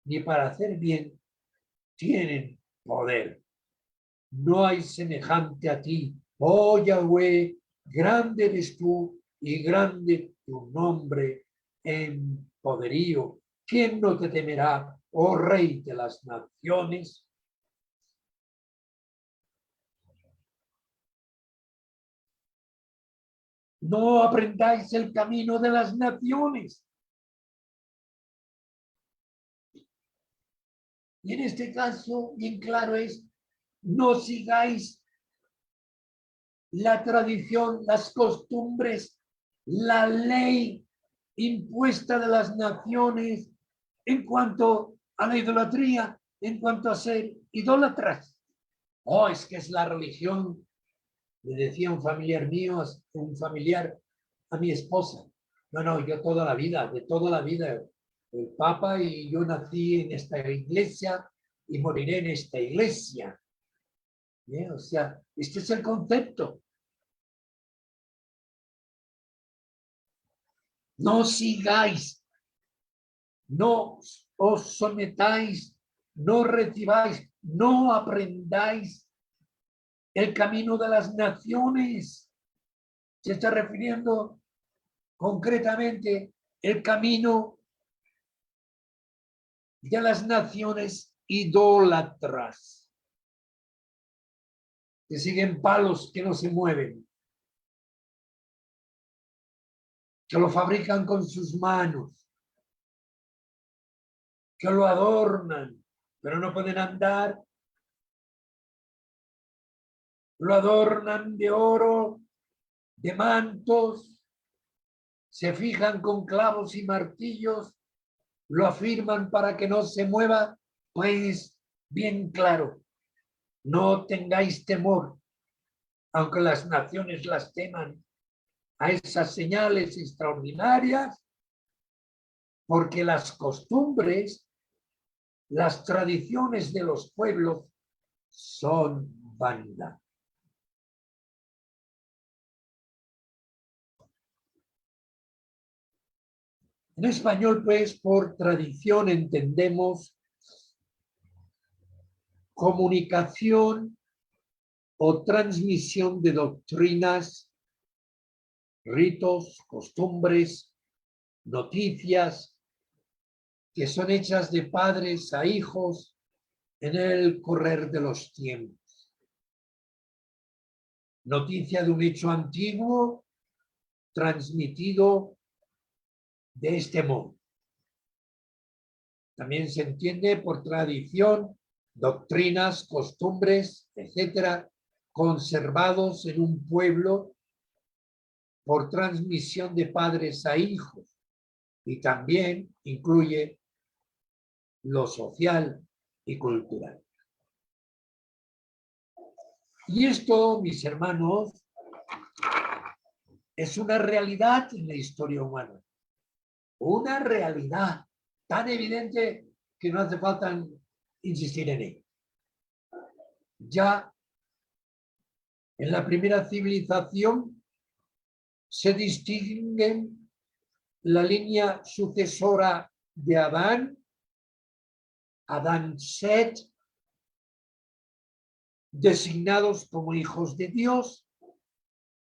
[SPEAKER 2] ni para hacer bien tienen poder. no hay semejante a ti. Oh Yahweh, grande eres tú y grande tu nombre en poderío. ¿Quién no te temerá, oh Rey de las naciones? No aprendáis el camino de las naciones. Y en este caso, bien claro es, no sigáis la tradición, las costumbres, la ley impuesta de las naciones en cuanto a la idolatría, en cuanto a ser idólatras. Oh, es que es la religión, le decía un familiar mío, un familiar a mi esposa. No, yo toda la vida, de toda la vida, el Papa y yo nací en esta iglesia y moriré en esta iglesia. O sea, este es el concepto. No sigáis, no os sometáis, no recibáis, no aprendáis el camino de las naciones. Se está refiriendo concretamente el camino de las naciones idólatras, que siguen palos que no se mueven, que lo fabrican con sus manos, que lo adornan, pero no pueden andar, lo adornan de oro, de mantos, se fijan con clavos y martillos, lo afirman para que no se mueva. Pues bien claro, no tengáis temor, aunque las naciones las teman, a esas señales extraordinarias, porque las costumbres, las tradiciones de los pueblos son vanidad. En español, pues, por tradición entendemos comunicación o transmisión de doctrinas, ritos, costumbres, noticias que son hechas de padres a hijos en el correr de los tiempos. Noticia de un hecho antiguo transmitido de este modo. También se entiende por tradición, doctrinas, costumbres, etcétera, conservados en un pueblo por transmisión de padres a hijos, y también incluye lo social y cultural. Y esto, mis hermanos, es una realidad en la historia humana, una realidad tan evidente que no hace falta insistir en ella. Ya en la primera civilización se distinguen la línea sucesora de Adán, Adán-Set, designados como hijos de Dios,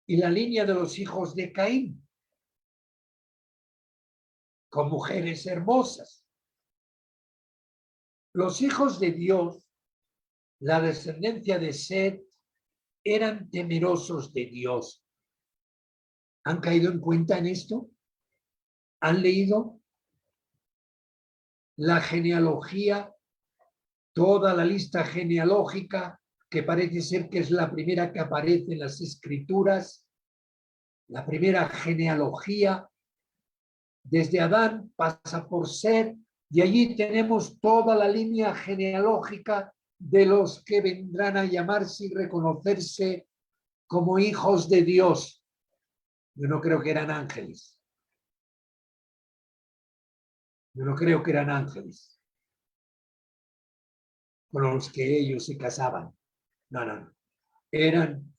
[SPEAKER 2] y la línea de los hijos de Caín, con mujeres hermosas. Los hijos de Dios, la descendencia de Set, eran temerosos de Dios. ¿Han caído en cuenta en esto? ¿Han leído la genealogía, toda la lista genealógica, que parece ser que es la primera que aparece en las escrituras, la primera genealogía, desde Adán pasa por Set, y allí tenemos toda la línea genealógica de los que vendrán a llamarse y reconocerse como hijos de Dios. Yo no creo que eran ángeles. Yo no creo que eran ángeles con los que ellos se casaban. No. Eran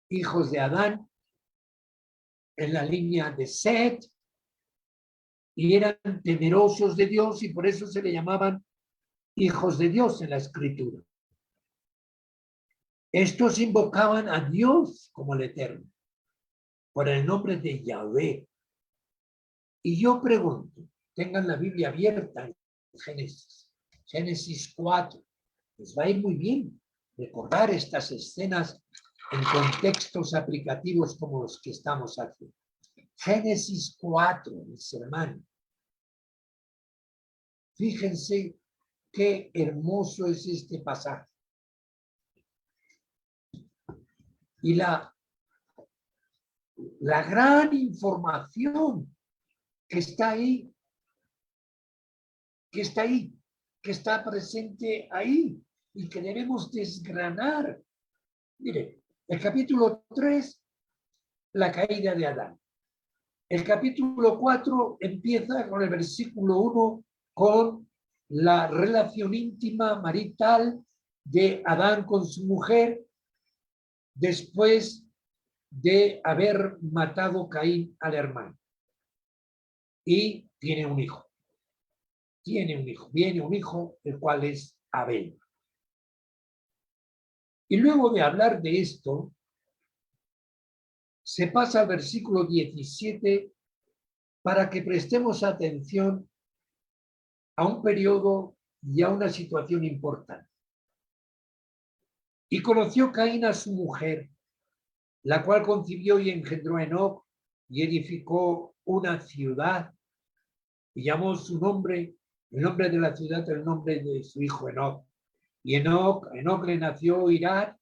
[SPEAKER 2] hijos de Adán en la línea de Set y eran temerosos de Dios y por eso se le llamaban hijos de Dios en la escritura. Estos invocaban a Dios como el Eterno, por el nombre de Yahvé. Y yo pregunto, tengan la Biblia abierta en Génesis 4. Les va a ir muy bien recordar estas escenas en contextos aplicativos como los que estamos haciendo. Génesis 4, mis hermanos. Fíjense qué hermoso es este pasaje. Y la gran información que está ahí, que está presente ahí y que debemos desgranar. Mire, el capítulo 3, la caída de Adán. El capítulo 4 empieza con el versículo 1, con la relación íntima marital de Adán con su mujer después de haber matado Caín al hermano. Y tiene un hijo. Viene un hijo, el cual es Abel. Y luego de hablar de esto, se pasa al versículo 17 para que prestemos atención a un periodo y a una situación importante. Y conoció Caín a su mujer, la cual concibió y engendró a Enoc y edificó una ciudad y llamó su nombre, el nombre de la ciudad, el nombre de su hijo Enoc. Y Enoc le nació Irad,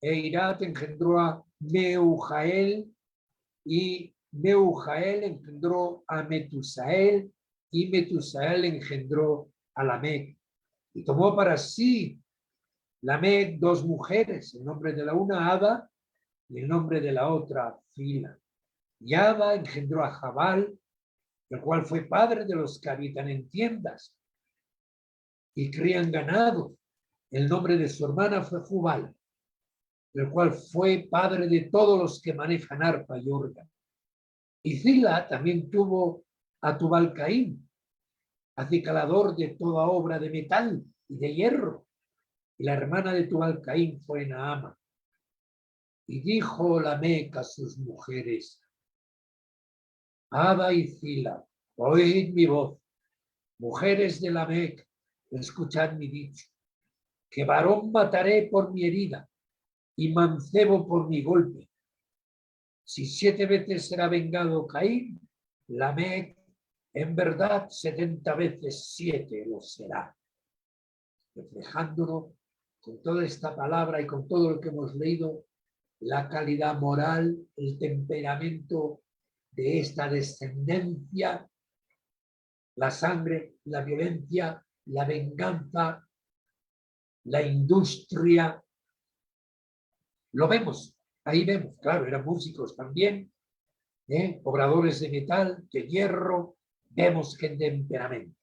[SPEAKER 2] e Irad engendró a Meujael, y Meujael engendró a Metusael, y Metusael engendró a Lamec. Y tomó para sí Lamec 2 mujeres, el nombre de la una Ada y el nombre de la otra Zila. Y Ada engendró a Jabal, el cual fue padre de los que habitan en tiendas y crían ganado. El nombre de su hermana fue Jubal, el cual fue padre de todos los que manejan arpa y órgano. Y Zila también tuvo a Tubal-Caín, acicalador de toda obra de metal y de hierro. Y la hermana de Tubal-Caín fue Naama. Y dijo Lamec a sus mujeres: Ada y Zila, oíd mi voz. Mujeres de Lamec, escuchad mi dicho, que varón mataré por mi herida y mancebo por mi golpe. Si 7 veces será vengado Caín, Lamec en verdad 70 veces 7 lo será. Reflejándolo con toda esta palabra y con todo lo que hemos leído, la calidad moral, el temperamento de esta descendencia, la sangre, la violencia, la venganza, la industria. Lo vemos, ahí vemos, claro, eran músicos también, obradores de metal, de hierro, vemos que en temperamento.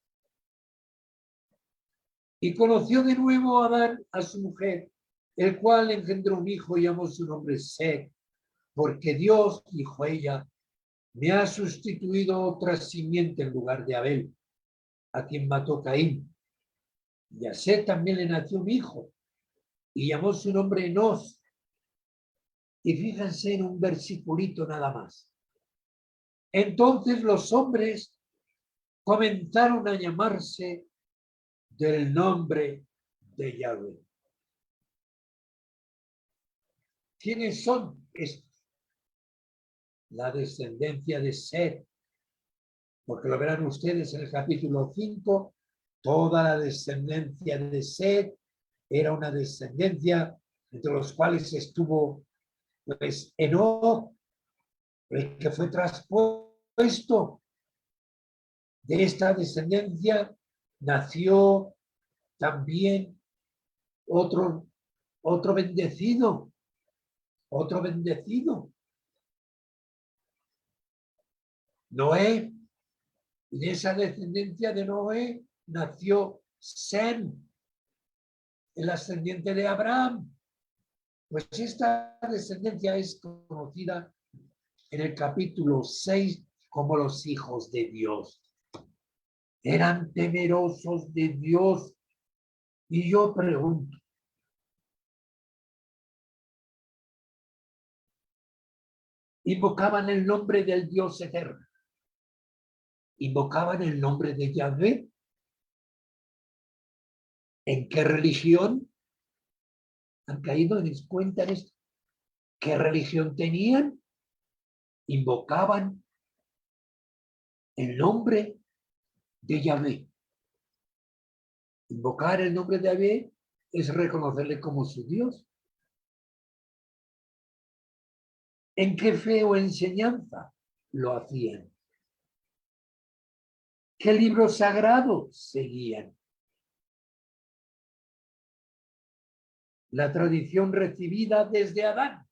[SPEAKER 2] Y conoció de nuevo a Adán a su mujer, el cual engendró un hijo y llamó su nombre Set, porque Dios, dijo ella, me ha sustituido otra simiente en lugar de Abel, a quien mató Caín. Y a Set también le nació un hijo, y llamó su nombre Enos. Y fíjense en un versiculito nada más. Entonces los hombres comenzaron a llamarse del nombre de Yahvé. ¿Quiénes son estos? La descendencia de Set, porque lo verán ustedes en el capítulo 5, toda la descendencia de Set era una descendencia entre los cuales estuvo pues Enoc, el que fue traspuesto. De esta descendencia nació también otro bendecido, Noé. Y de esa descendencia de Noé nació Sem, el ascendiente de Abraham. Pues esta descendencia es conocida en el capítulo 6 como los hijos de Dios. Eran temerosos de Dios. Y yo pregunto, Invocaban el nombre del Dios eterno. Invocaban el nombre de Yahvé. ¿En qué religión han caído en cuenta en esto? ¿Qué religión tenían? Invocaban el nombre de Yahvé. Invocar el nombre de Yahvé es reconocerle como su Dios. ¿En qué fe o enseñanza lo hacían? ¿Qué libro sagrado seguían? La tradición recibida desde Adán.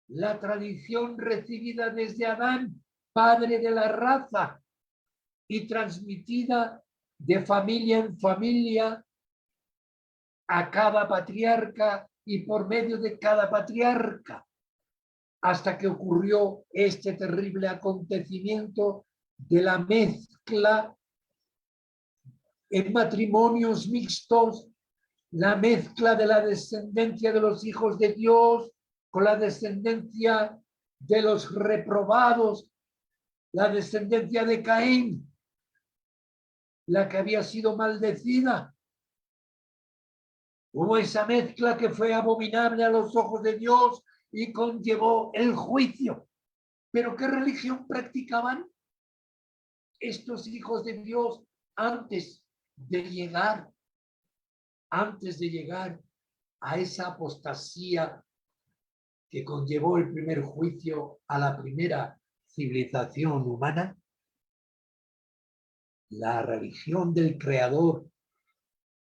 [SPEAKER 2] La tradición recibida desde Adán, padre de la raza, y transmitida de familia en familia a cada patriarca y por medio de cada patriarca, hasta que ocurrió este terrible acontecimiento de la mezcla en matrimonios mixtos, la mezcla de la descendencia de los hijos de Dios con la descendencia de los reprobados, la descendencia de Caín, la que había sido maldecida. Hubo esa mezcla que fue abominable a los ojos de Dios y conllevó el juicio. ¿Pero qué religión practicaban estos hijos de Dios antes de llegar a esa apostasía que conllevó el primer juicio a la primera civilización humana? La religión del Creador,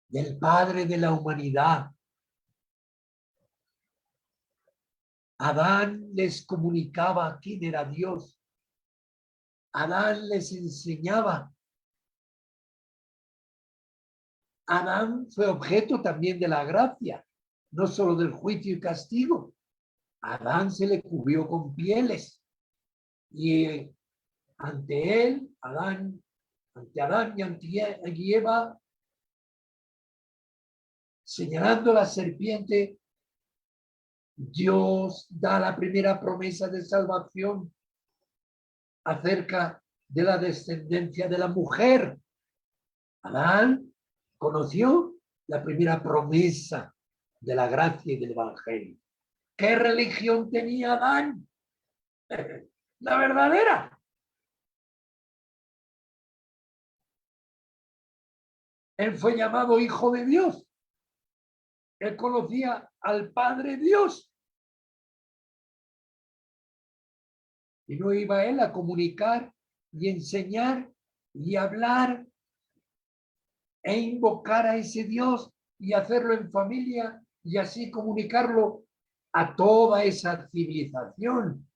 [SPEAKER 2] del Padre de la humanidad. Adán les comunicaba quién era Dios. Adán les enseñaba. Adán fue objeto también de la gracia, no solo del juicio y castigo. Adán se le cubrió con pieles y ante Adán y ante Eva, señalando la serpiente, Dios da la primera promesa de salvación acerca de la descendencia de la mujer. Adán conoció la primera promesa de la gracia y del evangelio. ¿Qué religión tenía Adán? La verdadera. Él fue llamado hijo de Dios. Él conocía al Padre Dios. Y no iba él a comunicar y enseñar y hablar e invocar a ese Dios y hacerlo en familia y así comunicarlo a toda esa civilización,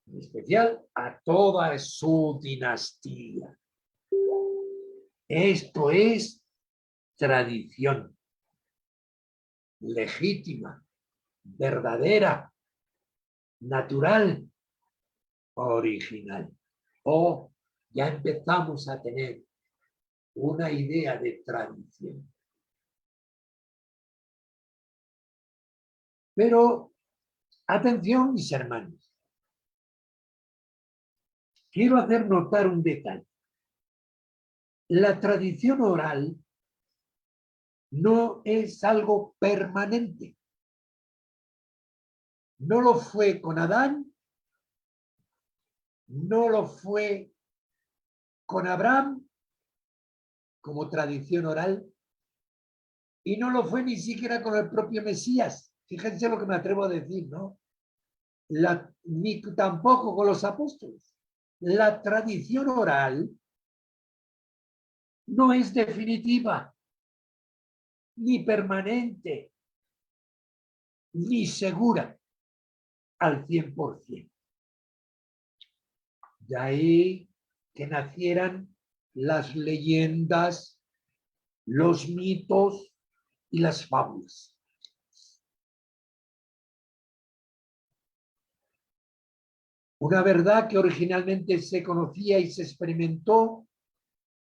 [SPEAKER 2] en especial a toda su dinastía. Esto es tradición legítima, verdadera, natural, original. O ya empezamos a tener una idea de tradición. Pero atención, mis hermanos. Quiero hacer notar un detalle. La tradición oral no es algo permanente. No lo fue con Adán, no lo fue con Abraham como tradición oral, y no lo fue ni siquiera con el propio Mesías. Fíjense lo que me atrevo a decir, ¿no? Ni tampoco con los apóstoles. La tradición oral no es definitiva, ni permanente, ni segura al 100%. De ahí que nacieran las leyendas, los mitos y las fábulas. Una verdad que originalmente se conocía y se experimentó,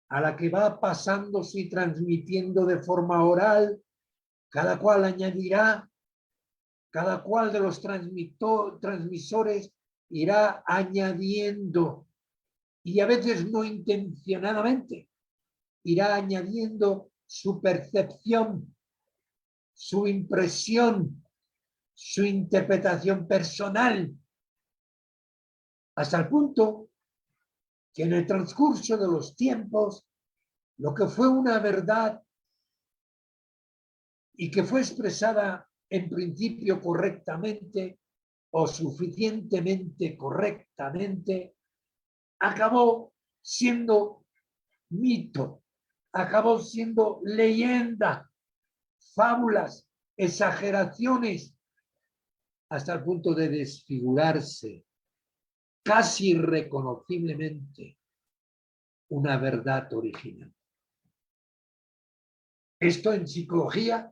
[SPEAKER 2] a la que va pasándose y transmitiendo de forma oral, cada cual añadirá, Cada cual de los transmisores irá añadiendo, y a veces no intencionadamente, irá añadiendo su percepción, su impresión, su interpretación personal, hasta el punto que en el transcurso de los tiempos, lo que fue una verdad y que fue expresada en principio correctamente o suficientemente correctamente, acabó siendo mito, acabó siendo leyenda, fábulas, exageraciones, hasta el punto de desfigurarse casi irreconociblemente una verdad original. Esto en psicología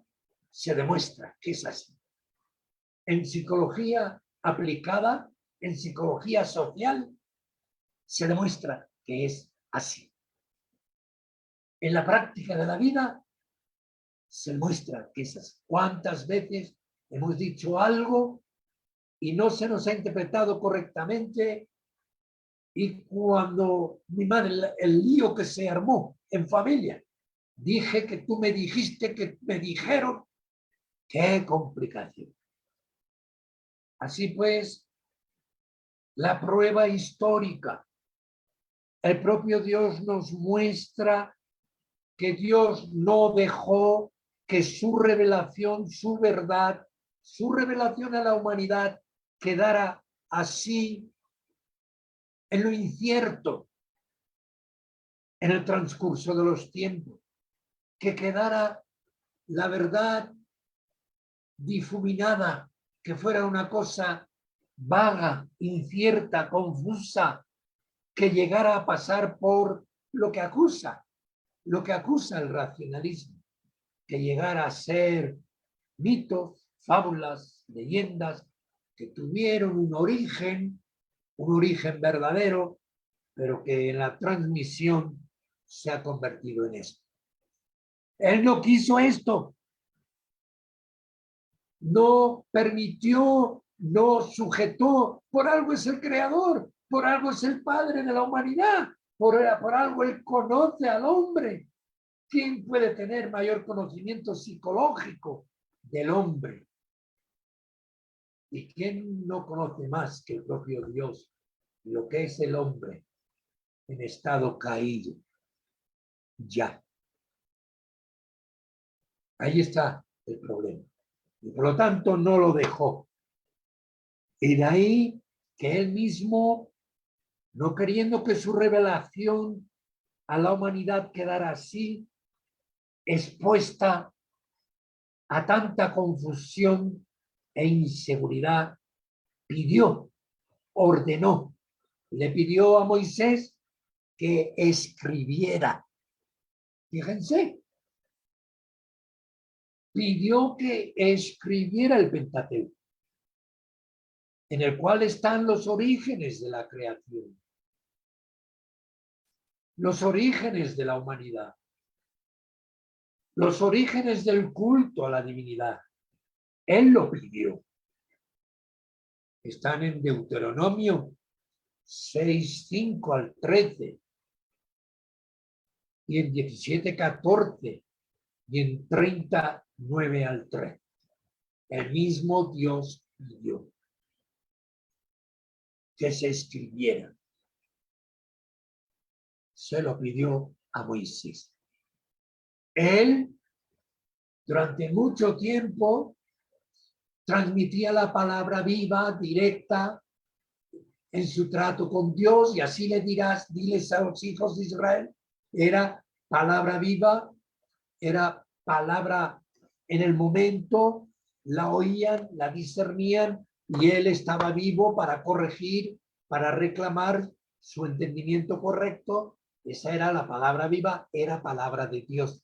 [SPEAKER 2] se demuestra que es así. En psicología aplicada, en psicología social, se demuestra que es así. En la práctica de la vida se muestra que es así. ¿Cuántas veces hemos dicho algo y no se nos ha interpretado correctamente? Y cuando mi madre, el lío que se armó en familia, dije que tú me dijiste, que me dijeron, qué complicación. Así pues, la prueba histórica, el propio Dios nos muestra que Dios no dejó que su revelación, su verdad, su revelación a la humanidad quedara así en lo incierto en el transcurso de los tiempos, que quedara la verdad difuminada, que fuera una cosa vaga, incierta, confusa, que llegara a pasar por lo que acusa el racionalismo, que llegara a ser mitos, fábulas, leyendas, que tuvieron un origen verdadero, pero que en la transmisión se ha convertido en esto. Él no quiso esto, no permitió, no sujetó, por algo es el creador, por algo es el padre de la humanidad, por algo él conoce al hombre. ¿Quién puede tener mayor conocimiento psicológico del hombre? ¿Y quién no conoce más que el propio Dios lo que es el hombre en estado caído? Ya. Ahí está el problema. Y por lo tanto no lo dejó. Y de ahí que él mismo, no queriendo que su revelación a la humanidad quedara así, expuesta a tanta confusión e inseguridad, ordenó, le pidió a Moisés que escribiera. Fíjense, pidió que escribiera el Pentateuco, en el cual están los orígenes de la creación, los orígenes de la humanidad, los orígenes del culto a la divinidad. Él lo pidió. Están en Deuteronomio 6, 5 al 13, y en 17, 14, y en 39 al 3. El mismo Dios pidió que se escribiera. Se lo pidió a Moisés. Él, durante mucho tiempo, transmitía la palabra viva, directa, en su trato con Dios, y así diles a los hijos de Israel, era palabra viva, era palabra en el momento, la oían, la discernían, y él estaba vivo para corregir, para reclamar su entendimiento correcto. Esa era la palabra viva, era palabra de Dios,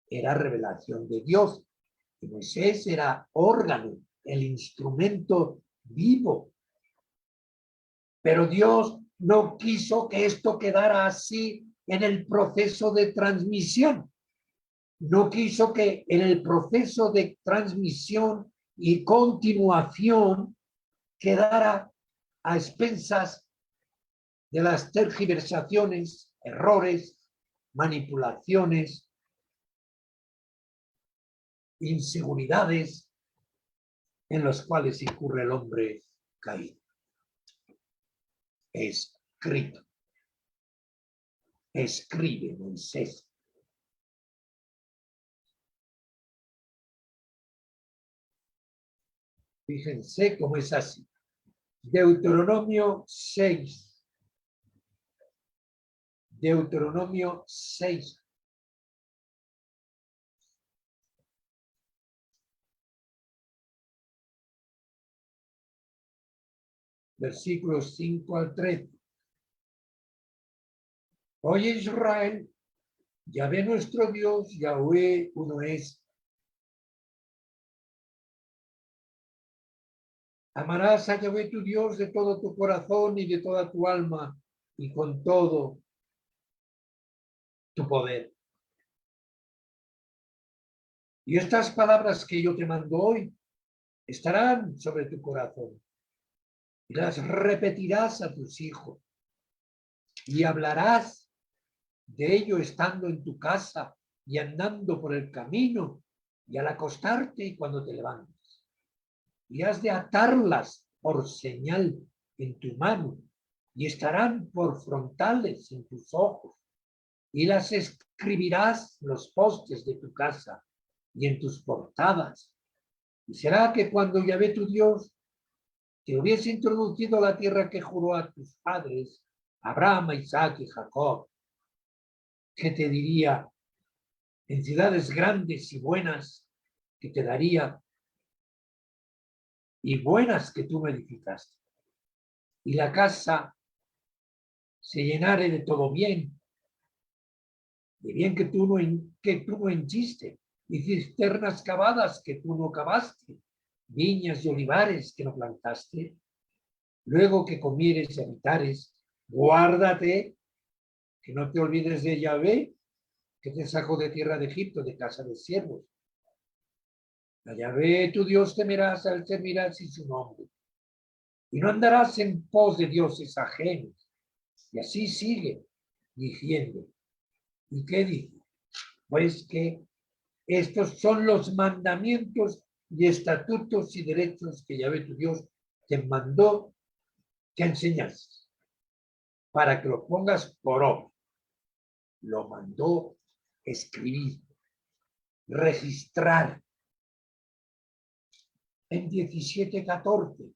[SPEAKER 2] era revelación de Dios. Y Moisés era órgano, el instrumento vivo. Pero Dios no quiso que esto quedara así en el proceso de transmisión. No quiso que en el proceso de transmisión y continuación quedara a expensas de las tergiversaciones, errores, manipulaciones, inseguridades en los cuales incurre el hombre caído. Escrito. Escribe Moisés. Fíjense cómo es así. Deuteronomio 6. Deuteronomio 6. Versículos 5 al 13. Oye Israel, Yahvé nuestro Dios, Yahvé uno es. Amarás a Yahvé tu Dios de todo tu corazón y de toda tu alma y con todo tu poder. Y estas palabras que yo te mando hoy estarán sobre tu corazón y las repetirás a tus hijos y hablarás de ello estando en tu casa y andando por el camino y al acostarte y cuando te levantes. Y has de atarlas por señal en tu mano y estarán por frontales en tus ojos y las escribirás en los postes de tu casa y en tus portadas. Y será que cuando Yahvé tu Dios te hubiese introducido a la tierra que juró a tus padres, Abraham, Isaac y Jacob, que te diría en ciudades grandes y buenas que te daría y buenas que tú me edificaste, y la casa se llenare de todo bien, de bien que tú no henchiste, y cisternas cavadas que tú no cavaste, viñas y olivares que no plantaste, luego que comieres y habitares, guárdate que no te olvides de Yahvé, que te sacó de tierra de Egipto, de casa de siervos. A Yahvé tu Dios temerás al servirás y su nombre, y no andarás en pos de dioses ajenos. Y así sigue diciendo. ¿Y qué dice? Pues que estos son los mandamientos y estatutos y derechos que Yahvé tu Dios te mandó que enseñases, para que los pongas por obra. Lo mandó escribir, registrar en 17:14.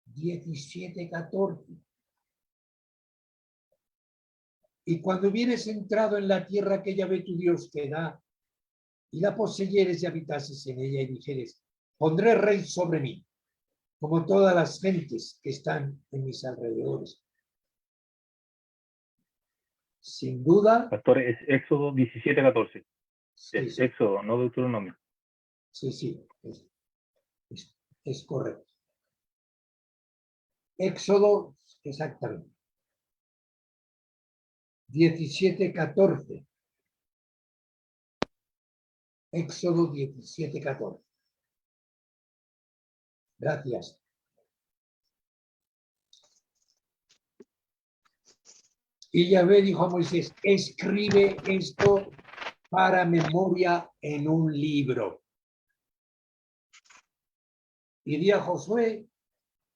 [SPEAKER 2] 17:14. Y cuando hubieres entrado en la tierra que Yahvé tu Dios te da, y la poseyeres y habitases en ella, y dijeres, pondré rey sobre mí, como todas las gentes que están en mis alrededores. Sin duda.
[SPEAKER 3] Pastor, es Éxodo 17:14.
[SPEAKER 2] Sí,
[SPEAKER 3] Es
[SPEAKER 2] sí,
[SPEAKER 3] Éxodo, no Deuteronomio.
[SPEAKER 2] sí, es correcto. Éxodo, exactamente. 17:14. Éxodo 17:14. Gracias. Y Yahvé dijo a Moisés, escribe esto para memoria en un libro. Y di a Josué,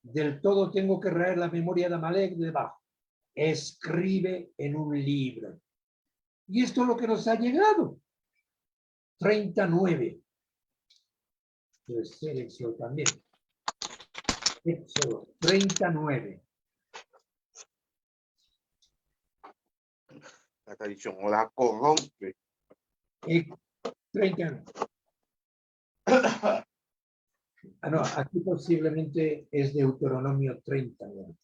[SPEAKER 2] del todo tengo que raer la memoria de Amalek debajo. Escribe en un libro. Y esto es lo que nos ha llegado. 39. Debe ser Éxodo también. Éxodo 39.
[SPEAKER 5] La tradición o la corrompe.
[SPEAKER 2] 39. No, aquí posiblemente es Deuteronomio 39.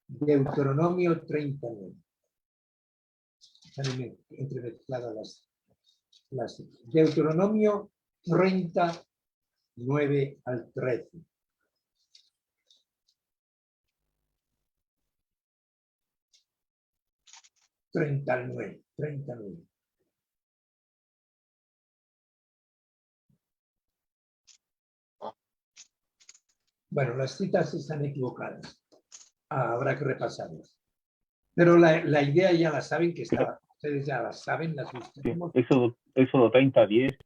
[SPEAKER 2] Deuteronomio 39. Están entremezcladas las. Deuteronomio 39 al 13. Treinta y nueve. Bueno, las citas están equivocadas. Habrá que repasarlas. Pero la idea ya la saben que está. Ustedes ya la saben, las
[SPEAKER 3] Sí,
[SPEAKER 2] buscaremos.
[SPEAKER 3] Éxodo 30:10.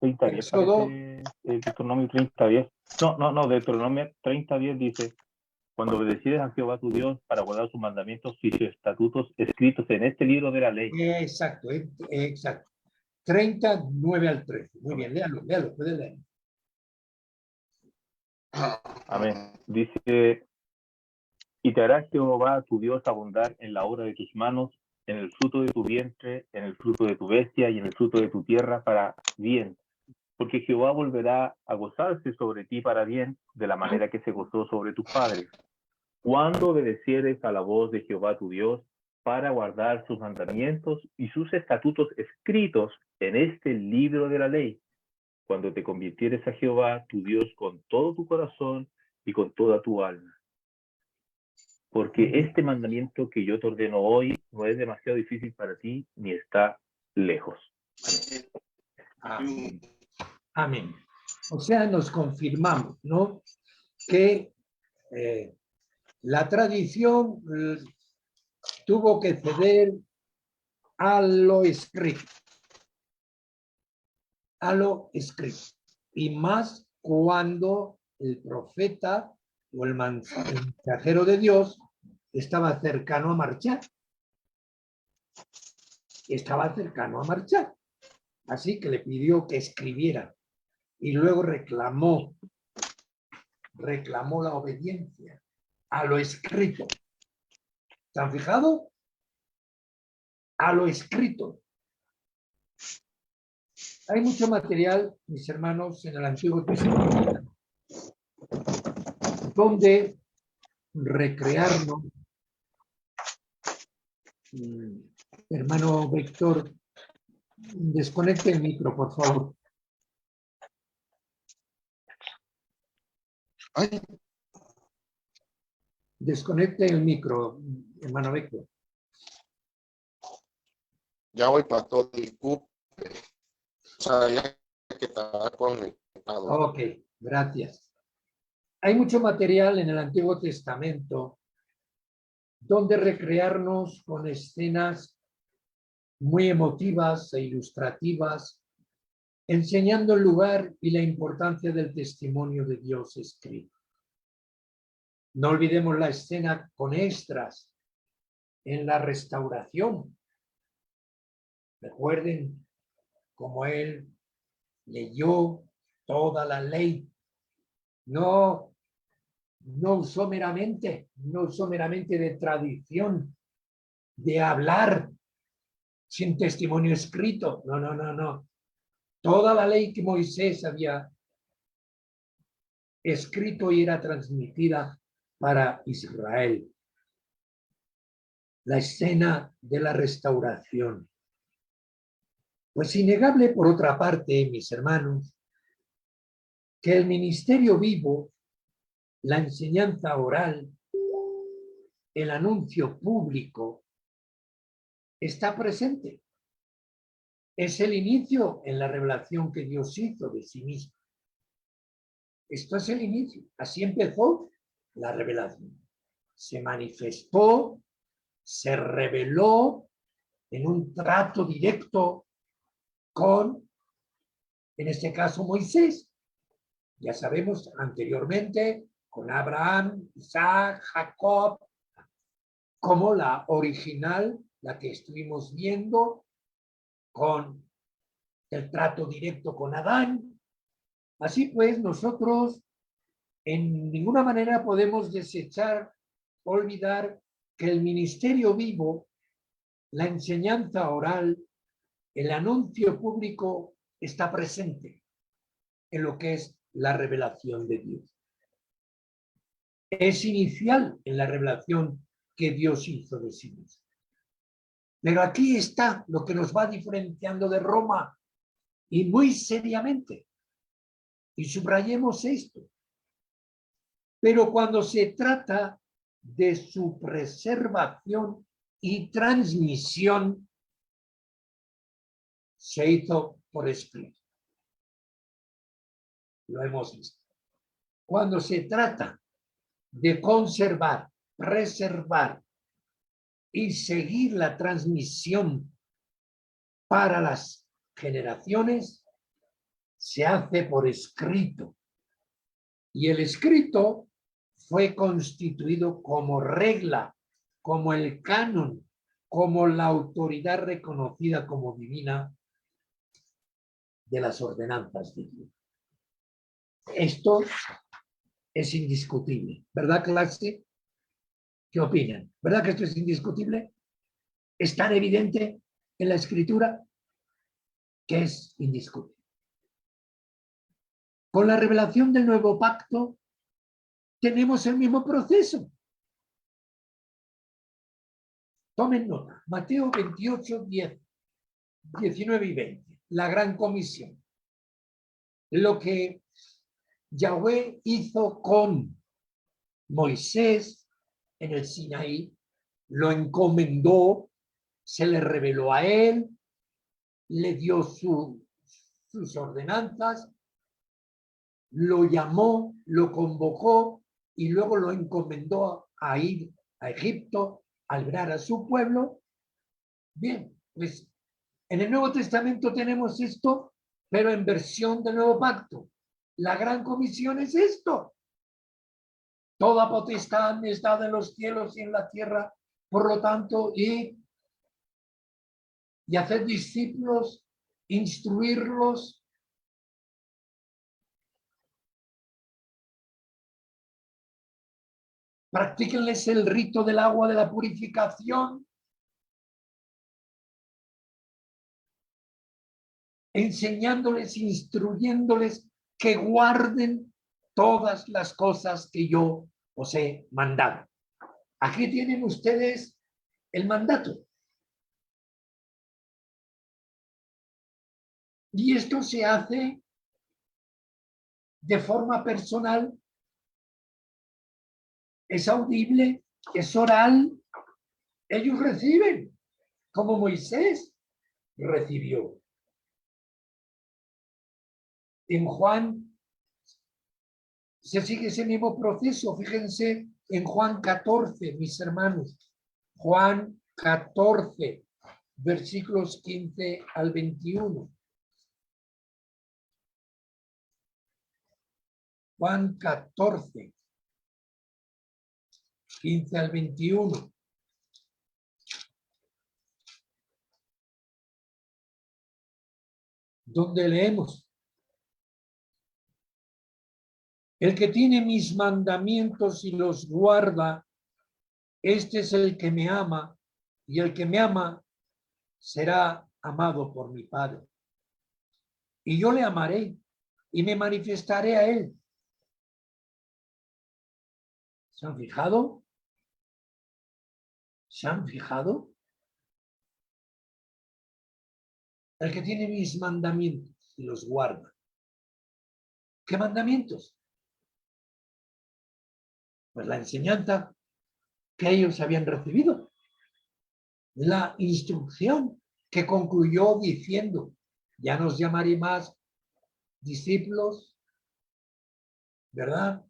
[SPEAKER 3] 30:10
[SPEAKER 2] Éxodo.
[SPEAKER 3] parece Deuteronomio 30:10. No, Deuteronomio 30:10 dice: cuando obedecieres a Jehová tu Dios para guardar sus mandamientos y sus estatutos escritos en este libro de la ley.
[SPEAKER 2] Exacto, exacto. 39 al 13. Muy bien, léalo, puede leer.
[SPEAKER 3] Amén. Dice: y te hará Jehová tu Dios abundar en la obra de tus manos, en el fruto de tu vientre, en el fruto de tu bestia y en el fruto de tu tierra para bien. Porque Jehová volverá a gozarse sobre ti para bien, de la manera que se gozó sobre tus padres. Cuando obedecieres a la voz de Jehová tu Dios, para guardar sus mandamientos y sus estatutos escritos en este libro de la ley, cuando te convirtieres a Jehová tu Dios con todo tu corazón y con toda tu alma. Porque este mandamiento que yo te ordeno hoy no es demasiado difícil para ti, ni está lejos.
[SPEAKER 2] Amén. Amén. O sea, nos confirmamos, ¿no? Que la tradición tuvo que ceder a lo escrito. A lo escrito. Y más cuando el profeta o el mensajero de Dios estaba cercano a marchar. Estaba cercano a marchar. Así que le pidió que escribiera y luego reclamó la obediencia a lo escrito. ¿Se han fijado? A lo escrito. Hay mucho material, mis hermanos, en el Antiguo Testamento donde recrearnos. Hermano Víctor, desconecte el micro, por favor.
[SPEAKER 5] Ay,
[SPEAKER 2] Desconecte el micro, hermano Víctor.
[SPEAKER 5] ya voy, pastor, disculpe. Sabía que estaba conectado.
[SPEAKER 2] Ok, gracias. Hay mucho material en el Antiguo Testamento donde recrearnos con escenas muy emotivas e ilustrativas, enseñando el lugar y la importancia del testimonio de Dios escrito. No olvidemos la escena con Esdras en la restauración. Recuerden cómo él leyó toda la ley. No usó meramente de tradición, de hablar sin testimonio escrito. No. Toda la ley que Moisés había escrito y era transmitida para Israel. La escena de la restauración. Pues innegable, por otra parte, mis hermanos, que el ministerio vivo, la enseñanza oral, el anuncio público, está presente. Es el inicio en la revelación que Dios hizo de sí mismo. Esto es el inicio. Así empezó la revelación. Se manifestó, se reveló en un trato directo con, en este caso, Moisés. Ya sabemos anteriormente, con Abraham, Isaac, Jacob, como la original, la que estuvimos viendo, con el trato directo con Adán. Así pues, nosotros en ninguna manera podemos desechar, olvidar que el ministerio vivo, la enseñanza oral, el anuncio público está presente en lo que es la revelación de Dios. Es inicial en la revelación que Dios hizo de sí mismo. Pero aquí está lo que nos va diferenciando de Roma, y muy seriamente. Y subrayemos esto. Pero cuando se trata de su preservación y transmisión, se hizo por escrito. Lo hemos visto. cuando se trata de conservar, preservar y seguir la transmisión para las generaciones, se hace por escrito. Y el escrito fue constituido como regla, como el canon, como la autoridad reconocida como divina de las ordenanzas de Dios. Esto es indiscutible, ¿verdad, clase? ¿Qué opinan? ¿Verdad que esto es indiscutible? ¿Es tan evidente en la escritura que es indiscutible? Con la revelación del nuevo pacto tenemos el mismo proceso. Tomen nota, Mateo 28, 10, 19 y 20, la gran comisión. Lo que Yahweh hizo con Moisés en el Sinaí, lo encomendó, se le reveló a él, le dio sus ordenanzas, lo llamó, lo convocó y luego lo encomendó a ir a Egipto a librar a su pueblo. Bien, pues en el Nuevo Testamento tenemos esto, pero en versión del Nuevo Pacto. La gran comisión es esto. Toda potestad está en los cielos y en la tierra, por lo tanto, y hacer discípulos, instruirlos, practíquenles el rito del agua de la purificación, enseñándoles, instruyéndoles que guarden todas las cosas que yo os he mandado. Aquí tienen ustedes el mandato. Y esto se hace de forma personal, es audible, es oral. Ellos reciben, como Moisés recibió. En Juan se sigue ese mismo proceso. Fíjense en Juan 14, mis hermanos. Juan 14, versículos 15 al 21. Juan 14, 15 al 21. Donde leemos: el que tiene mis mandamientos y los guarda, este es el que me ama, y el que me ama será amado por mi Padre. Y yo le amaré y me manifestaré a él. ¿Se han fijado? ¿Se han fijado? El que tiene mis mandamientos y los guarda. ¿Qué mandamientos? Pues la enseñanza que ellos habían recibido. La instrucción que concluyó diciendo: ya no os llamaré más discípulos, ¿verdad?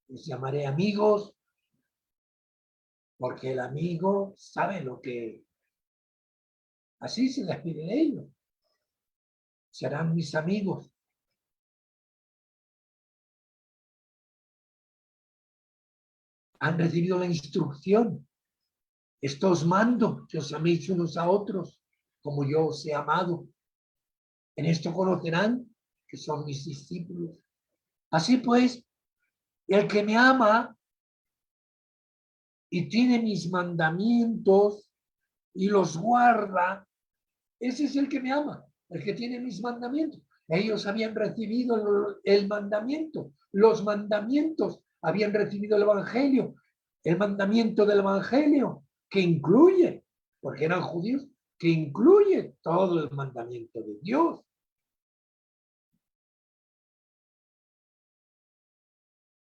[SPEAKER 2] Os llamaré amigos, porque el amigo sabe lo que... Así se despide de ellos. Serán mis amigos. Han recibido la instrucción. Esto os mando, que os améis unos a otros, como yo os he amado. En esto conocerán que son mis discípulos. Así pues, el que me ama y tiene mis mandamientos y los guarda, ese es el que me ama, el que tiene mis mandamientos. Ellos habían recibido el mandamiento, los mandamientos, habían recibido el evangelio, el mandamiento del evangelio, que incluye, porque eran judíos, que incluye todo el mandamiento de Dios.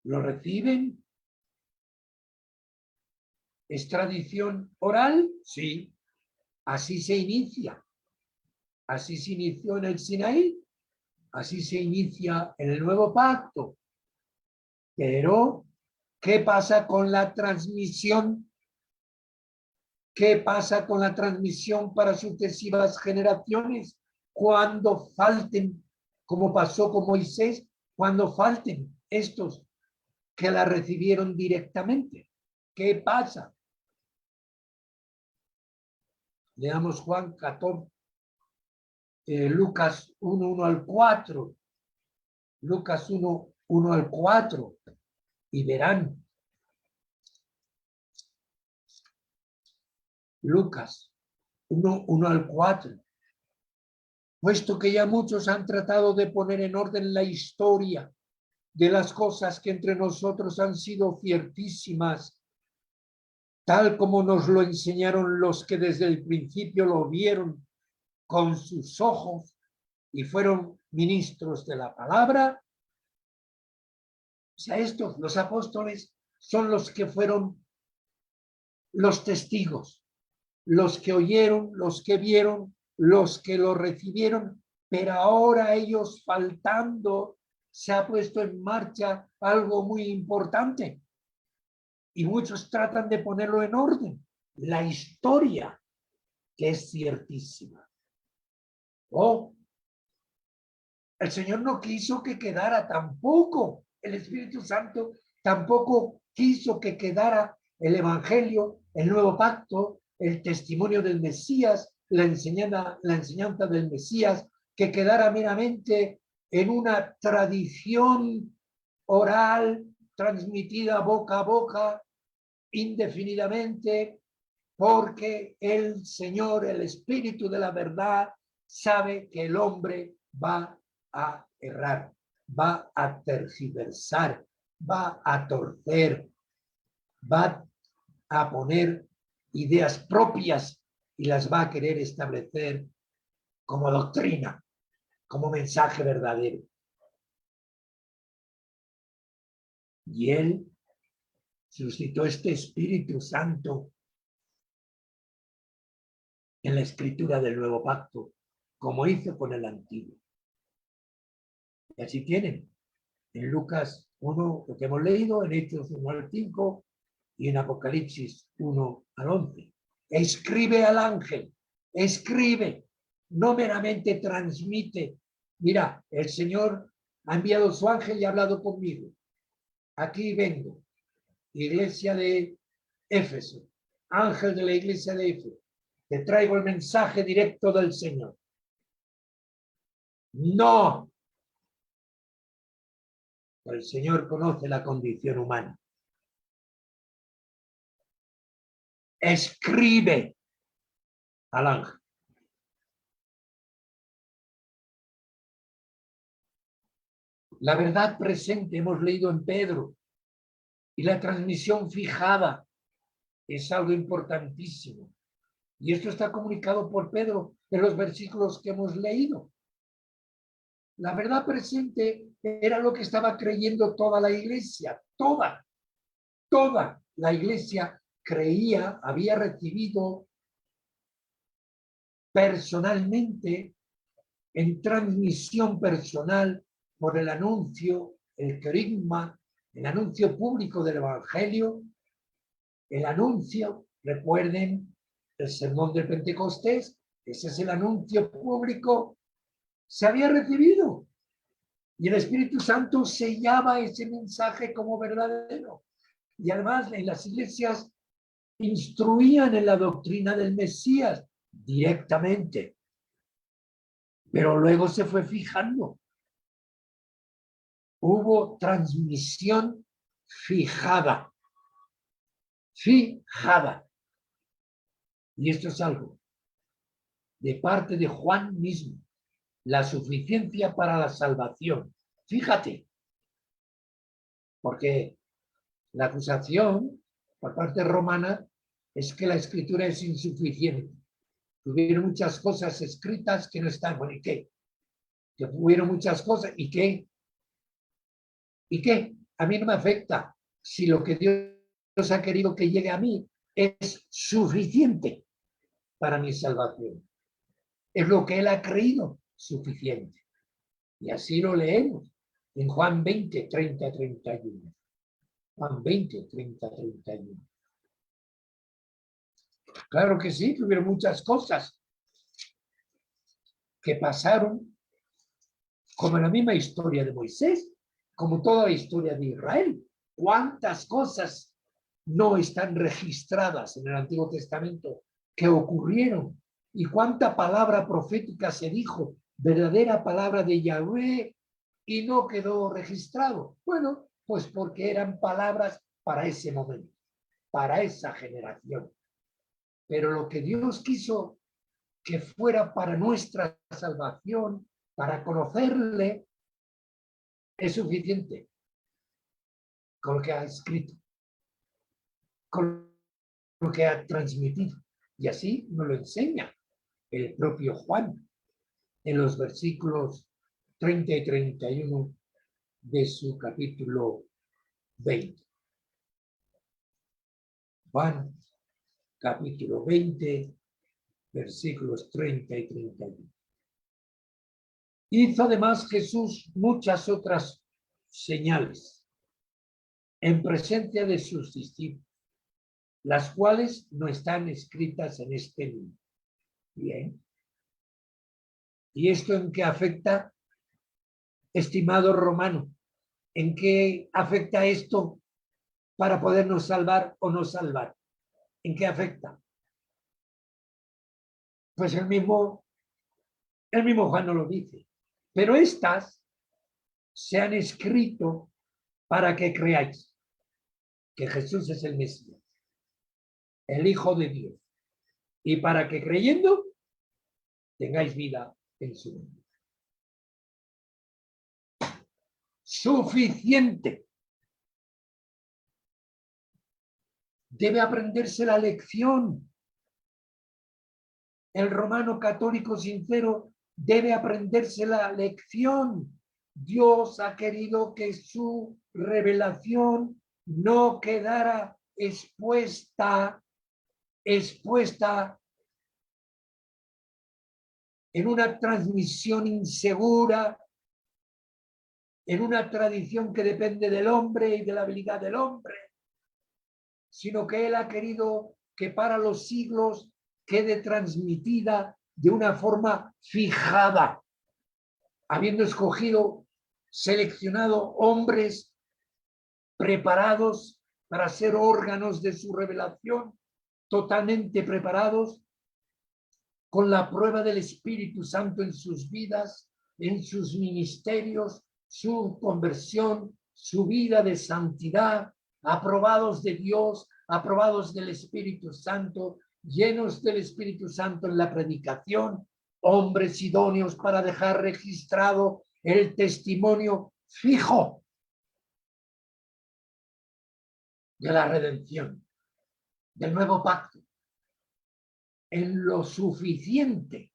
[SPEAKER 2] ¿Lo reciben? ¿Es tradición oral? Sí. Así se inicia. Así se inició en el Sinaí. Así se inicia en el Nuevo Pacto. Pero, ¿qué pasa con la transmisión? ¿Qué pasa con la transmisión para sucesivas generaciones? Cuando falten, como pasó con Moisés, cuando falten estos que la recibieron directamente. ¿Qué pasa? Leamos Juan 14, Lucas 1, 1 al 4. Lucas 1, 1 al 4. Y verán. Lucas 1, 1 al 4. Puesto que ya muchos han tratado de poner en orden la historia de las cosas que entre nosotros han sido ciertísimas, tal como nos lo enseñaron los que desde el principio lo vieron con sus ojos y fueron ministros de la palabra. O sea, estos, los apóstoles, son los que fueron los testigos, los que oyeron, los que vieron, los que lo recibieron, pero ahora ellos faltando, se ha puesto en marcha algo muy importante y muchos tratan de ponerlo en orden. La historia, que es ciertísima. Oh, el Señor no quiso que quedara tampoco, el Espíritu Santo tampoco quiso que quedara el Evangelio, el Nuevo Pacto, el testimonio del Mesías, la enseñanza del Mesías, que quedara meramente en una tradición oral, transmitida boca a boca, indefinidamente, porque el Señor, el Espíritu de la verdad, sabe que el hombre va a errar, va a tergiversar, va a torcer, va a poner ideas propias y las va a querer establecer como doctrina, como mensaje verdadero. Y él suscitó este Espíritu Santo en la escritura del Nuevo Pacto, como hizo con el Antiguo. Y así tienen en Lucas 1, lo que hemos leído, en Hechos 1 al 5 y en Apocalipsis 1 al 11. Escribe al ángel, escribe, no meramente transmite. Mira, el Señor ha enviado su ángel y ha hablado conmigo. Aquí vengo, iglesia de Éfeso, ángel de la iglesia de Éfeso. Te traigo el mensaje directo del Señor. No. El Señor conoce la condición humana. Escribe al ángel. La verdad presente hemos leído en Pedro y la transmisión fijada es algo importantísimo. Y esto está comunicado por Pedro en los versículos que hemos leído. La verdad presente era lo que estaba creyendo toda la iglesia, toda la iglesia creía, había recibido personalmente, en transmisión personal, por el anuncio, el querigma, el anuncio público del Evangelio, el anuncio, recuerden, el sermón del Pentecostés, ese es el anuncio público, se había recibido. Y el Espíritu Santo sellaba ese mensaje como verdadero. Y además en las iglesias instruían en la doctrina del Mesías directamente. Pero luego se fue fijando. Hubo transmisión fijada. Fijada. Y esto es algo de parte de Juan mismo. La suficiencia para la salvación. Fíjate. Porque la acusación por parte romana es que la escritura es insuficiente. Tuvieron muchas cosas escritas que no están. Bueno, ¿y qué? Que tuvieron muchas cosas. ¿Y qué? ¿Y qué? A mí no me afecta. Si lo que Dios ha querido que llegue a mí es suficiente para mi salvación. Es lo que Él ha creído suficiente. Y así lo leemos en Juan 20, 30, 31. Juan 20, 30, 31. Claro que sí, que hubieron muchas cosas que pasaron, como la misma historia de Moisés, como toda la historia de Israel. ¿Cuántas cosas no están registradas en el Antiguo Testamento que ocurrieron? ¿Y cuánta palabra profética se dijo, verdadera palabra de Yahweh, y no quedó registrado? Bueno, pues porque eran palabras para ese momento, para esa generación. Pero lo que Dios quiso que fuera para nuestra salvación, para conocerle, es suficiente con lo que ha escrito, con lo que ha transmitido. Y así nos lo enseña el propio Juan en los versículos 30 y 31 de su capítulo 20. Juan, capítulo 20, versículos 30 y 31. Hizo además Jesús muchas otras señales en presencia de sus discípulos, las cuales no están escritas en este libro. Bien. ¿Y esto en qué afecta, estimado romano? ¿En qué afecta esto para podernos salvar o no salvar? ¿En qué afecta? Pues el mismo Juan nos lo dice. Pero estas se han escrito para que creáis que Jesús es el Mesías, el Hijo de Dios, y para que creyendo tengáis vida en su nombre. Suficiente. Debe aprenderse la lección. El romano católico sincero debe aprenderse la lección. Dios ha querido que su revelación no quedara expuesta en una transmisión insegura, en una tradición que depende del hombre y de la habilidad del hombre, sino que Él ha querido que para los siglos quede transmitida de una forma fijada, habiendo escogido, seleccionado hombres preparados para ser órganos de su revelación, totalmente preparados, con la prueba del Espíritu Santo en sus vidas, en sus ministerios, su conversión, su vida de santidad, aprobados de Dios, aprobados del Espíritu Santo, llenos del Espíritu Santo en la predicación, hombres idóneos para dejar registrado el testimonio fijo de la redención, del nuevo pacto, en lo suficiente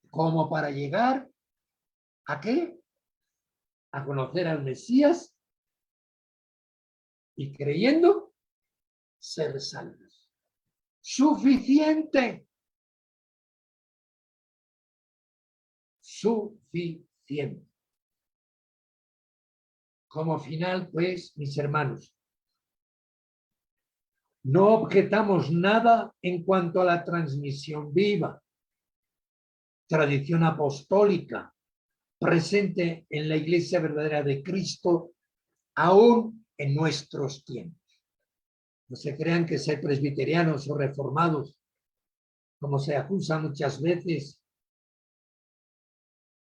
[SPEAKER 2] como para llegar ¿a qué? A conocer al Mesías y creyendo ser salvos. Suficiente. Suficiente. Como final, pues, mis hermanos, no objetamos nada en cuanto a la transmisión viva, tradición apostólica, presente en la Iglesia verdadera de Cristo, aún en nuestros tiempos. No se crean que ser presbiterianos o reformados, como se acusa muchas veces,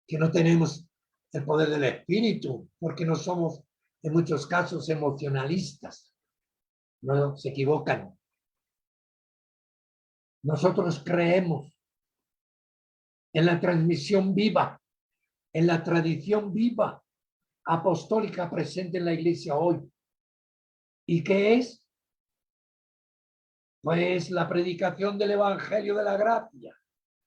[SPEAKER 2] que no tenemos el poder del Espíritu, porque no somos en muchos casos emocionalistas. No se equivocan. Nosotros creemos en la transmisión viva, en la tradición viva, apostólica presente en la Iglesia hoy. ¿Y qué es? Pues la predicación del Evangelio de la gracia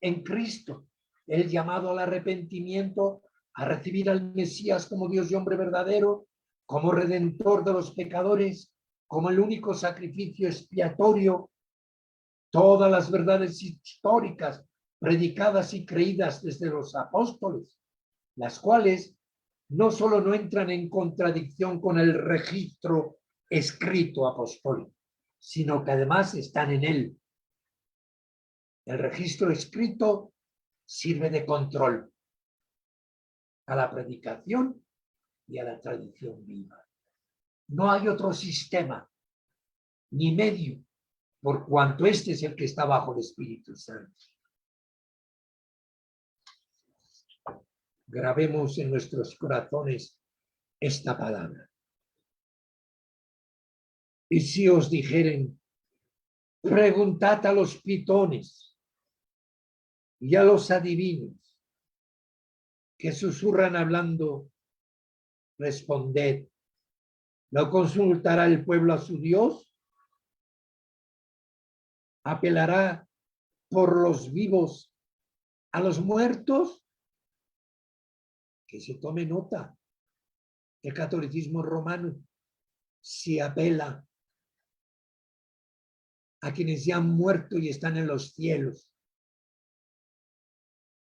[SPEAKER 2] en Cristo, el llamado al arrepentimiento, a recibir al Mesías como Dios y hombre verdadero, como redentor de los pecadores, como el único sacrificio expiatorio, todas las verdades históricas predicadas y creídas desde los apóstoles, las cuales no solo no entran en contradicción con el registro escrito apostólico, sino que además están en él. El registro escrito sirve de control a la predicación y a la tradición viva. No hay otro sistema ni medio, por cuanto este es el que está bajo el Espíritu Santo. Grabemos en nuestros corazones esta palabra. Y si os dijeren, preguntad a los pitones y a los adivinos que susurran hablando, responded, ¿no consultará el pueblo a su Dios? ¿Apelará por los vivos a los muertos? Que se tome nota. El catolicismo romano se apela a quienes ya han muerto y están en los cielos.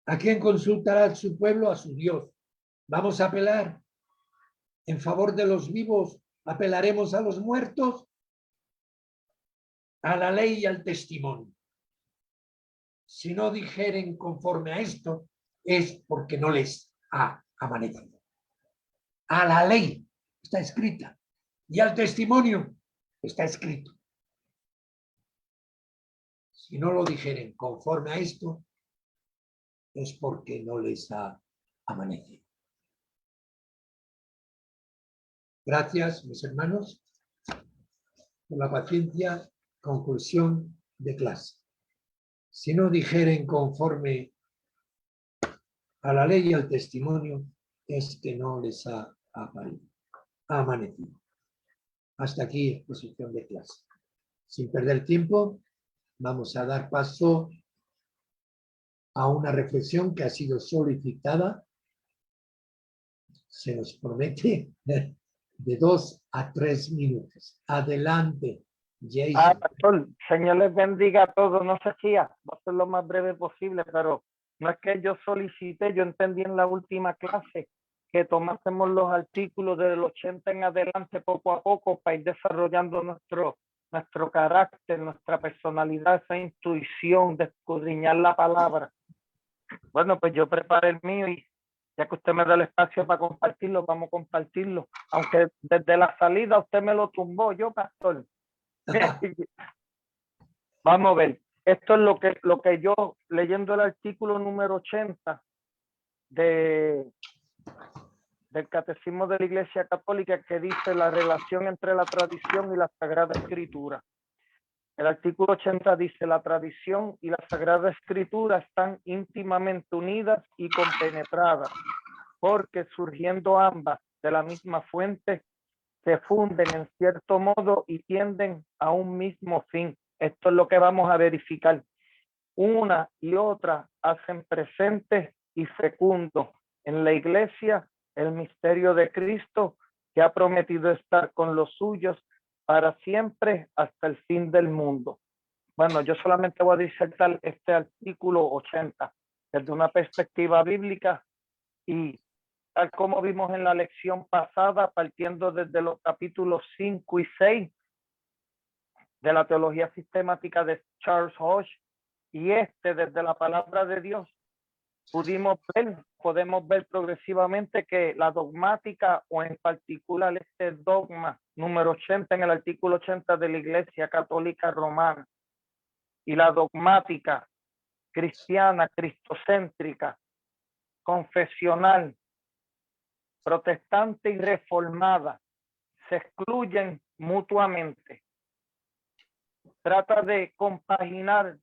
[SPEAKER 2] ¿A quién consultará su pueblo? A su Dios. Vamos a apelar en favor de los vivos. ¿Apelaremos a los muertos? A la ley y al testimonio. Si no dijeren conforme a esto, es porque no les ha amanecido. A la ley está escrita y al testimonio está escrito. Si no lo dijeren conforme a esto, es porque no les ha amanecido. Gracias, mis hermanos, por la paciencia. Conclusión de clase. Si no dijeren conforme a la ley y al testimonio, es que no les ha amanecido. Hasta aquí exposición de clase. Sin perder tiempo, vamos a dar paso a una reflexión que ha sido solicitada. Se nos promete de 2 a 3 minutos. Adelante, Jason.
[SPEAKER 4] Pastor, Señor les bendiga a todos. No sé si va a ser lo más breve posible, pero no es que yo solicité, yo entendí en la última clase que tomásemos los artículos del 80 en adelante poco a poco para ir desarrollando nuestro carácter, nuestra personalidad, esa intuición de escudriñar la palabra. Bueno, pues yo preparé el mío y ya que usted me da el espacio para compartirlo, vamos a compartirlo. Aunque desde la salida usted me lo tumbó, yo, pastor. Vamos a ver. Esto es lo que yo, leyendo el artículo número 80 del Catecismo de la Iglesia Católica, que dice la relación entre la tradición y la Sagrada Escritura. El artículo 80 dice: la tradición y la Sagrada Escritura están íntimamente unidas y compenetradas, porque surgiendo ambas de la misma fuente, se funden en cierto modo y tienden a un mismo fin. Esto es lo que vamos a verificar. Una y otra hacen presente y fecundo en la Iglesia el misterio de Cristo, que ha prometido estar con los suyos para siempre hasta el fin del mundo. Bueno, yo solamente voy a disertar este artículo 80 desde una perspectiva bíblica y tal como vimos en la lección pasada, partiendo desde los capítulos 5 y 6 de la teología sistemática de Charles Hodge, y desde la palabra de Dios, podemos ver progresivamente que la dogmática, o en particular este dogma número 80 en el artículo 80 de la Iglesia Católica Romana, y la dogmática cristiana, cristocéntrica, confesional, protestante y reformada, se excluyen mutuamente. Tratar de compaginar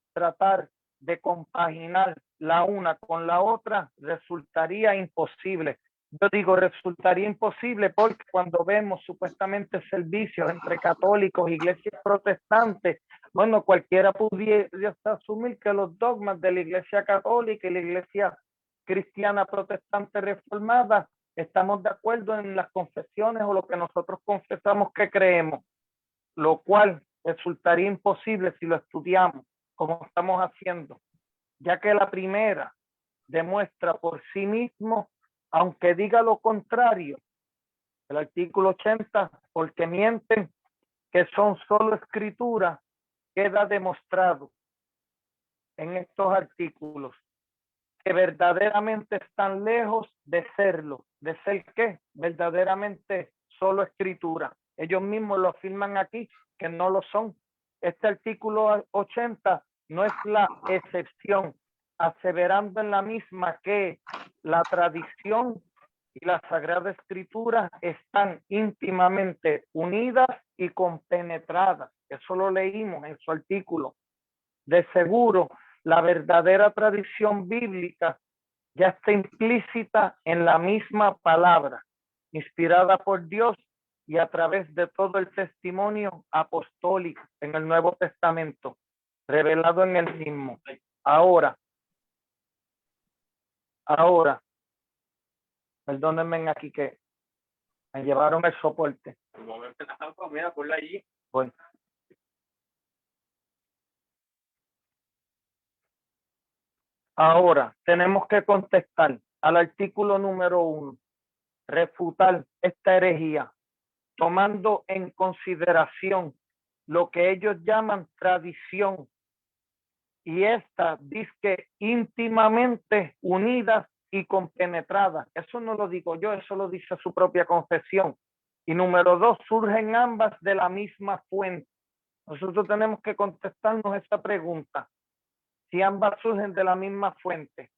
[SPEAKER 4] la una con la otra resultaría imposible. Yo digo resultaría imposible porque cuando vemos supuestamente servicios entre católicos e iglesias protestantes, bueno, cualquiera pudiera asumir que los dogmas de la Iglesia Católica y la Iglesia Cristiana Protestante Reformada estamos de acuerdo en las confesiones o lo que nosotros confesamos que creemos, lo cual resultaría imposible si lo estudiamos como estamos haciendo, ya que la primera demuestra por sí mismo, aunque diga lo contrario, el artículo 80, porque mienten que son solo escritura, queda demostrado en estos artículos que verdaderamente están lejos de serlo. ¿De ser qué? Verdaderamente solo escritura. Ellos mismos lo afirman aquí que no lo son. Este artículo 80 no es la excepción, aseverando en la misma que la tradición y la Sagrada Escritura están íntimamente unidas y compenetradas. Eso lo leímos en su artículo. De seguro, la verdadera tradición bíblica ya está implícita en la misma palabra, inspirada por Dios y a través de todo el testimonio apostólico en el Nuevo Testamento, revelado en el mismo. Ahora, perdónenme aquí que me llevaron el soporte. Mira, ponla allí. Voy. Ahora, tenemos que contestar al artículo número 1, refutar esta herejía, tomando en consideración lo que ellos llaman tradición, y esta dice íntimamente unidas y compenetradas. Eso no lo digo yo, eso lo dice su propia confesión. Y número 2, surgen ambas de la misma fuente. Nosotros tenemos que contestarnos esta pregunta, si ambas surgen de la misma fuente.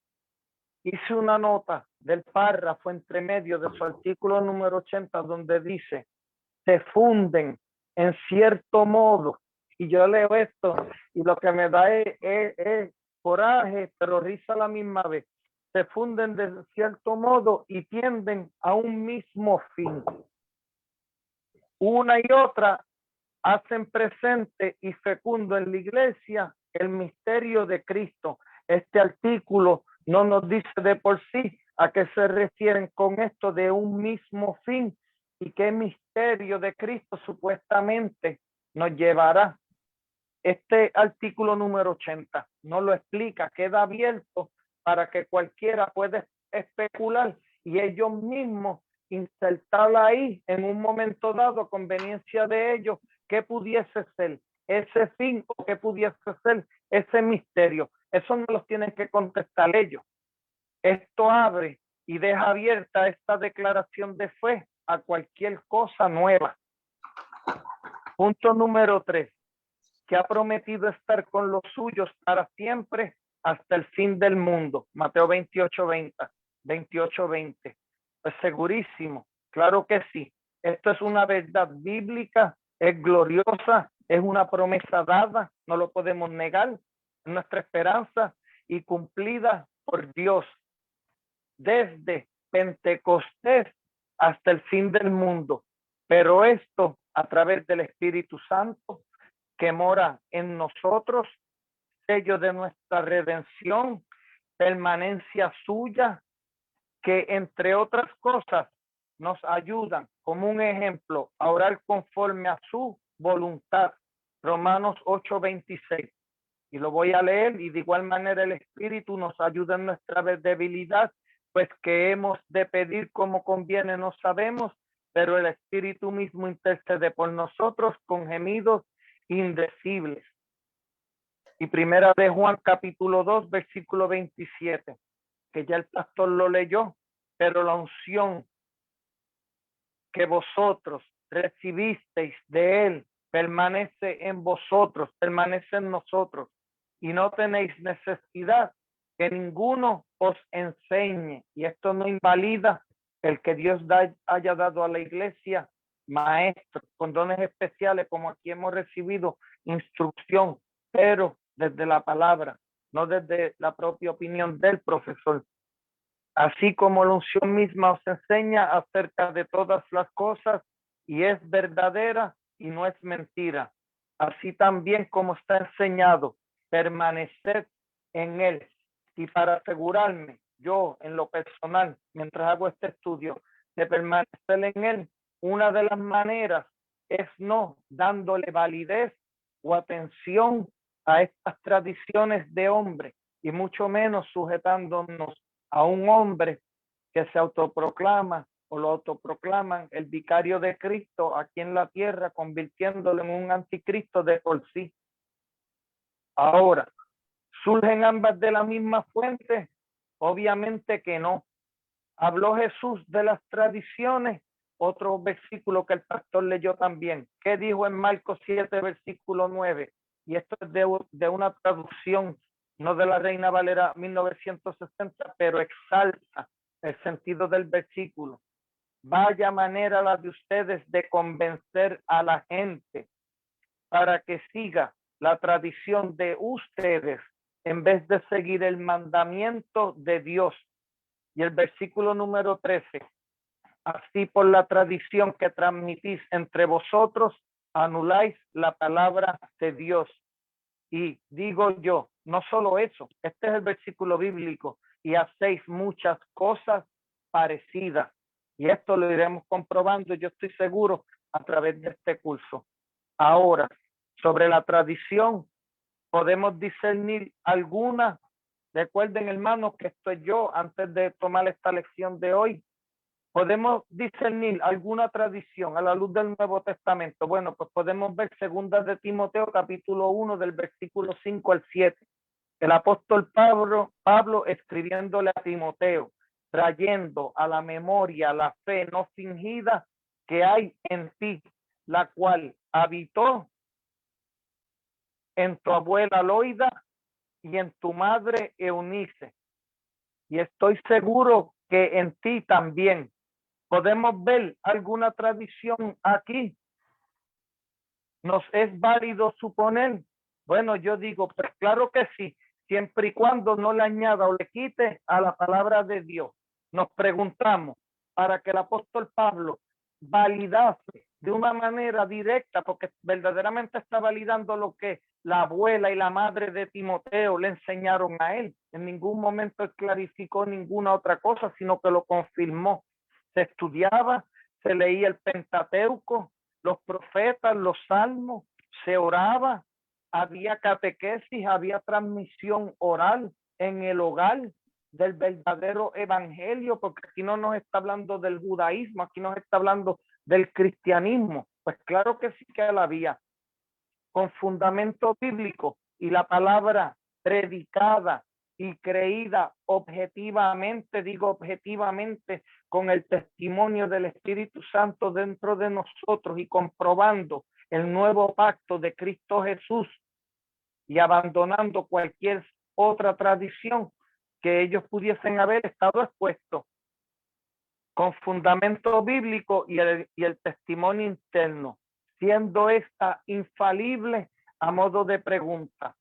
[SPEAKER 4] Hice una nota del párrafo entre medio de su artículo número 80 donde dice, se funden en cierto modo, y yo leo esto y lo que me da es coraje, pero risa a la misma vez. Se funden de cierto modo y tienden a un mismo fin. Una y otra hacen presente y fecundo en la iglesia el misterio de Cristo. Este artículo no nos dice de por sí a qué se refieren con esto de un mismo fin y qué misterio de Cristo supuestamente nos llevará. Este artículo número 80 no lo explica, queda abierto para que cualquiera pueda especular y ellos mismos insertarla ahí en un momento dado a conveniencia de ellos, qué pudiese ser ese fin o qué pudiese ser ese misterio. Eso no los tienen que contestar ellos. Esto abre y deja abierta esta declaración de fe a cualquier cosa nueva. Punto número 3, que ha prometido estar con los suyos para siempre hasta el fin del mundo. Mateo 28:20. Pues segurísimo, claro que sí. Esto es una verdad bíblica, es gloriosa, es una promesa dada, no lo podemos negar, es nuestra esperanza y cumplida por Dios desde Pentecostés hasta el fin del mundo. Pero esto a través del Espíritu Santo que mora en nosotros, sello de nuestra redención, permanencia suya, que entre otras cosas nos ayudan como un ejemplo a orar conforme a su voluntad. Romanos 8:26. Y lo voy a leer, y de igual manera el Espíritu nos ayuda en nuestra debilidad, pues que hemos de pedir como conviene no sabemos, pero el Espíritu mismo intercede por nosotros con gemidos indecibles. Y primera de Juan capítulo 2 versículo 27, que ya el pastor lo leyó, pero la unción que vosotros recibisteis de él permanece en vosotros, permanece en nosotros, y no tenéis necesidad que ninguno os enseñe. Y esto no invalida el que Dios haya dado a la iglesia maestros con dones especiales, como aquí hemos recibido instrucción, pero desde la palabra, no desde la propia opinión del profesor. Así como la unción misma os enseña acerca de todas las cosas y es verdadera y no es mentira. Así también como está enseñado, permaneced en él. Y para asegurarme, yo en lo personal, mientras hago este estudio, de permanecer en él, una de las maneras es no dándole validez o atención a estas tradiciones de hombre y mucho menos sujetándonos a un hombre que se autoproclama o lo autoproclaman el vicario de Cristo aquí en la tierra, convirtiéndolo en un anticristo de por sí. Ahora, ¿surgen ambas de la misma fuente? Obviamente que no. Habló Jesús de las tradiciones, otro versículo que el pastor leyó también. ¿Qué dijo en Marcos 7, versículo 9? Y esto es de una traducción, no de la Reina Valera 1960, pero exalta el sentido del versículo. Vaya manera la de ustedes de convencer a la gente para que siga la tradición de ustedes en vez de seguir el mandamiento de Dios. Y el versículo número 13. Así por la tradición que transmitís entre vosotros, anuláis la palabra de Dios. Y digo yo, no solo eso, este es el versículo bíblico, y hacéis muchas cosas parecidas. Y esto lo iremos comprobando, yo estoy seguro, a través de este curso. Ahora, sobre la tradición, podemos discernir alguna. Recuerden, hermanos, que estoy yo antes de tomar esta lección de hoy. ¿Podemos discernir alguna tradición a la luz del Nuevo Testamento? Bueno, pues podemos ver 2 de Timoteo, capítulo 1, del versículo 5 al 7. El apóstol Pablo escribiéndole a Timoteo, trayendo a la memoria la fe no fingida que hay en ti, la cual habitó en tu abuela Loida y en tu madre Eunice. Y estoy seguro que en ti también. ¿Podemos ver alguna tradición aquí? ¿Nos es válido suponer? Bueno, yo digo, pues claro que sí, siempre y cuando no le añada o le quite a la palabra de Dios. Nos preguntamos, para que el apóstol Pablo validase de una manera directa, porque verdaderamente está validando lo que la abuela y la madre de Timoteo le enseñaron a él. En ningún momento él clarificó ninguna otra cosa, sino que lo confirmó. Se estudiaba, se leía el Pentateuco, los profetas, los salmos, se oraba, había catequesis, había transmisión oral en el hogar del verdadero evangelio, porque aquí no nos está hablando del judaísmo, aquí nos está hablando del cristianismo. Pues claro que sí que la había, con fundamento bíblico y la palabra predicada y creída objetivamente, digo objetivamente, con el testimonio del Espíritu Santo dentro de nosotros y comprobando el nuevo pacto de Cristo Jesús y abandonando cualquier otra tradición que ellos pudiesen haber estado expuestos, con fundamento bíblico y el testimonio interno, siendo esta infalible a modo de pregunta.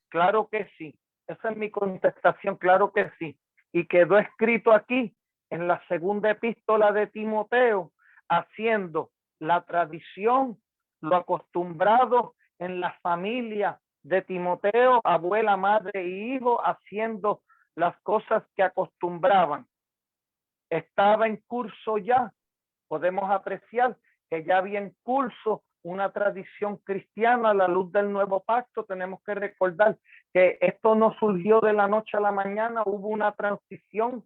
[SPEAKER 4] Claro que sí, esa es mi contestación, claro que sí. Y quedó escrito aquí en la segunda epístola de Timoteo, haciendo la tradición, lo acostumbrado en la familia de Timoteo, abuela, madre y hijo, haciendo las cosas que acostumbraban. Estaba en curso ya, podemos apreciar que ya había en curso una tradición cristiana a la luz del nuevo pacto. Tenemos que recordar que esto no surgió de la noche a la mañana, hubo una transición.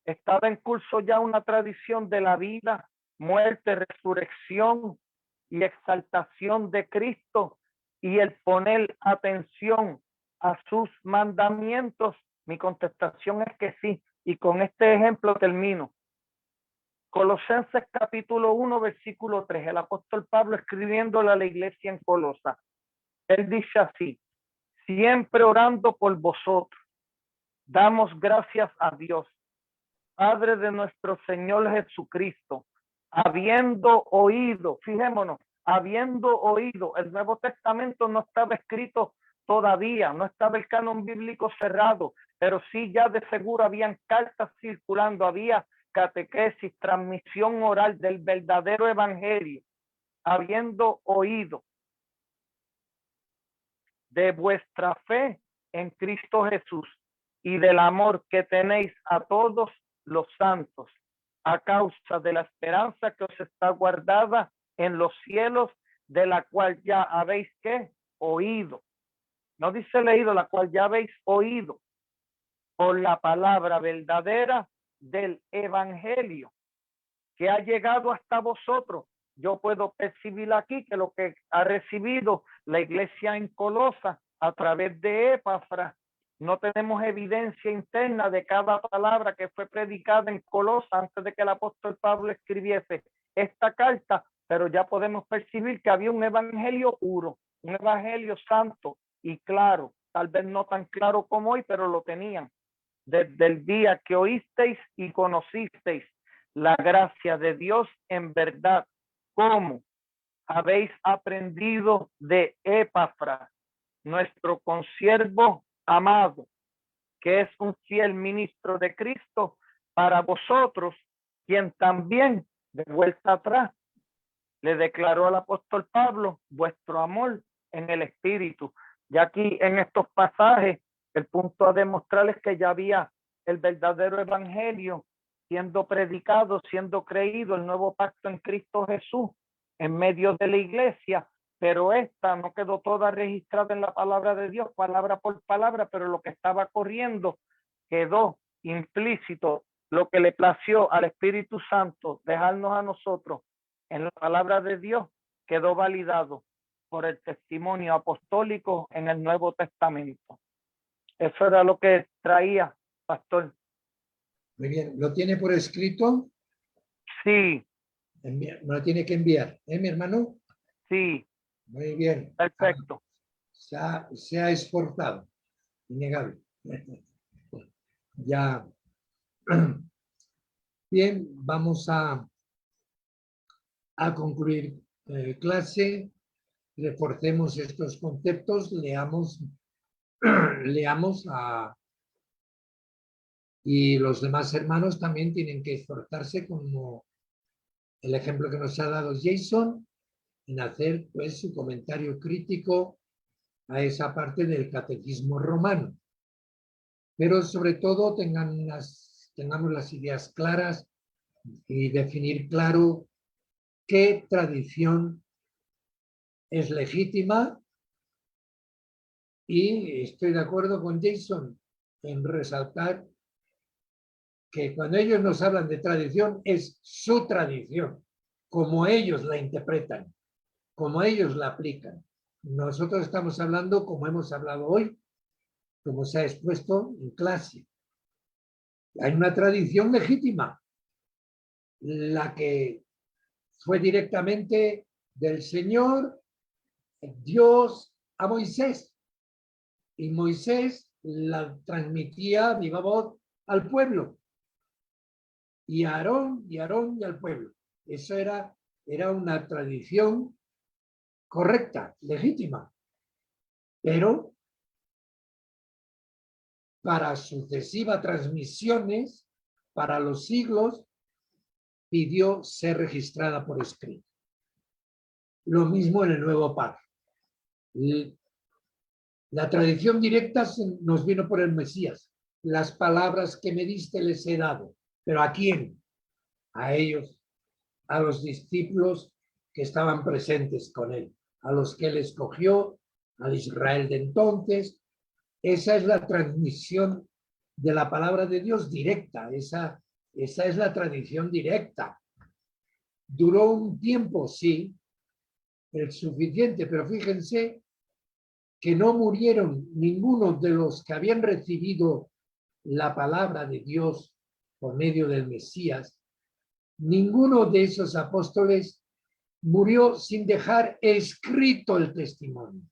[SPEAKER 4] Estaba en curso ya una tradición de la vida, muerte, resurrección y exaltación de Cristo y el poner atención a sus mandamientos. Mi contestación es que sí, y con este ejemplo termino. Colosenses capítulo 1, versículo 3, el apóstol Pablo escribiéndole a la iglesia en Colosa. Él dice así: siempre orando por vosotros, damos gracias a Dios, Padre de nuestro Señor Jesucristo, habiendo oído, fijémonos, habiendo oído, el Nuevo Testamento no estaba escrito todavía, no estaba el canon bíblico cerrado, pero sí ya de seguro habían cartas circulando, había catequesis, transmisión oral del verdadero evangelio, habiendo oído de vuestra fe en Cristo Jesús y del amor que tenéis a todos los santos, a causa de la esperanza que os está guardada en los cielos, de la cual ya habéis ¿qué? Oído. No dice leído, la cual ya habéis oído. por la palabra verdadera del evangelio que ha llegado hasta vosotros. Yo puedo percibir aquí que lo que ha recibido la iglesia en Colosa a través de Epafras, no tenemos evidencia interna de cada palabra que fue predicada en Colosa antes de que el apóstol Pablo escribiese esta carta, pero ya podemos percibir que había un evangelio puro, un evangelio santo y claro, tal vez no tan claro como hoy, pero lo tenían. Desde el día que oísteis y conocisteis la gracia de Dios en verdad, como habéis aprendido de Epafras, nuestro consiervo amado, que es un fiel ministro de Cristo para vosotros, quien también, de vuelta atrás, le declaró al apóstol Pablo vuestro amor en el Espíritu. Ya aquí en estos pasajes, el punto a demostrar es que ya había el verdadero evangelio siendo predicado, siendo creído, el nuevo pacto en Cristo Jesús en medio de la iglesia, pero esta no quedó toda registrada en la palabra de Dios, palabra por palabra, pero lo que estaba corriendo quedó implícito, lo que le plació al Espíritu Santo dejarnos a nosotros en la palabra de Dios, quedó validado por el testimonio apostólico en el Nuevo Testamento. Eso era lo que traía, pastor.
[SPEAKER 2] Muy bien, ¿lo tiene por escrito?
[SPEAKER 4] Sí,
[SPEAKER 2] Me lo tiene que enviar, mi hermano?
[SPEAKER 4] sí,
[SPEAKER 2] Muy bien.
[SPEAKER 4] perfecto.
[SPEAKER 2] Se ha esforzado, innegable. Ya. Bien, vamos a concluir clase. Reforcemos estos conceptos, leamos y los demás hermanos también tienen que esforzarse, como el ejemplo que nos ha dado Jason, en hacer pues su comentario crítico a esa parte del catecismo romano. Pero sobre todo tengamos las ideas claras y definir claro qué tradición es legítima, y estoy de acuerdo con Jason en resaltar que cuando ellos nos hablan de tradición es su tradición, como ellos la interpretan, como ellos la aplican. Nosotros estamos hablando como hemos hablado hoy, como se ha expuesto en clase. Hay una tradición legítima, la que fue directamente del Señor Dios a Moisés, y Moisés la transmitía a viva voz al pueblo, y a Aarón y al pueblo. Eso era una tradición correcta, legítima, pero para sucesivas transmisiones, para los siglos, pidió ser registrada por escrito. Lo mismo en el Nuevo Pacto. La tradición directa nos vino por el Mesías. Las palabras que me diste les he dado. ¿Pero a quién? A ellos, a los discípulos que estaban presentes con él, a los que él escogió, al Israel de entonces. Esa es la transmisión de la palabra de Dios directa, esa es la tradición directa. Duró un tiempo, sí, el suficiente, pero fíjense que no murieron ninguno de los que habían recibido la palabra de Dios por medio del Mesías. Ninguno de esos apóstoles murió sin dejar escrito el testimonio.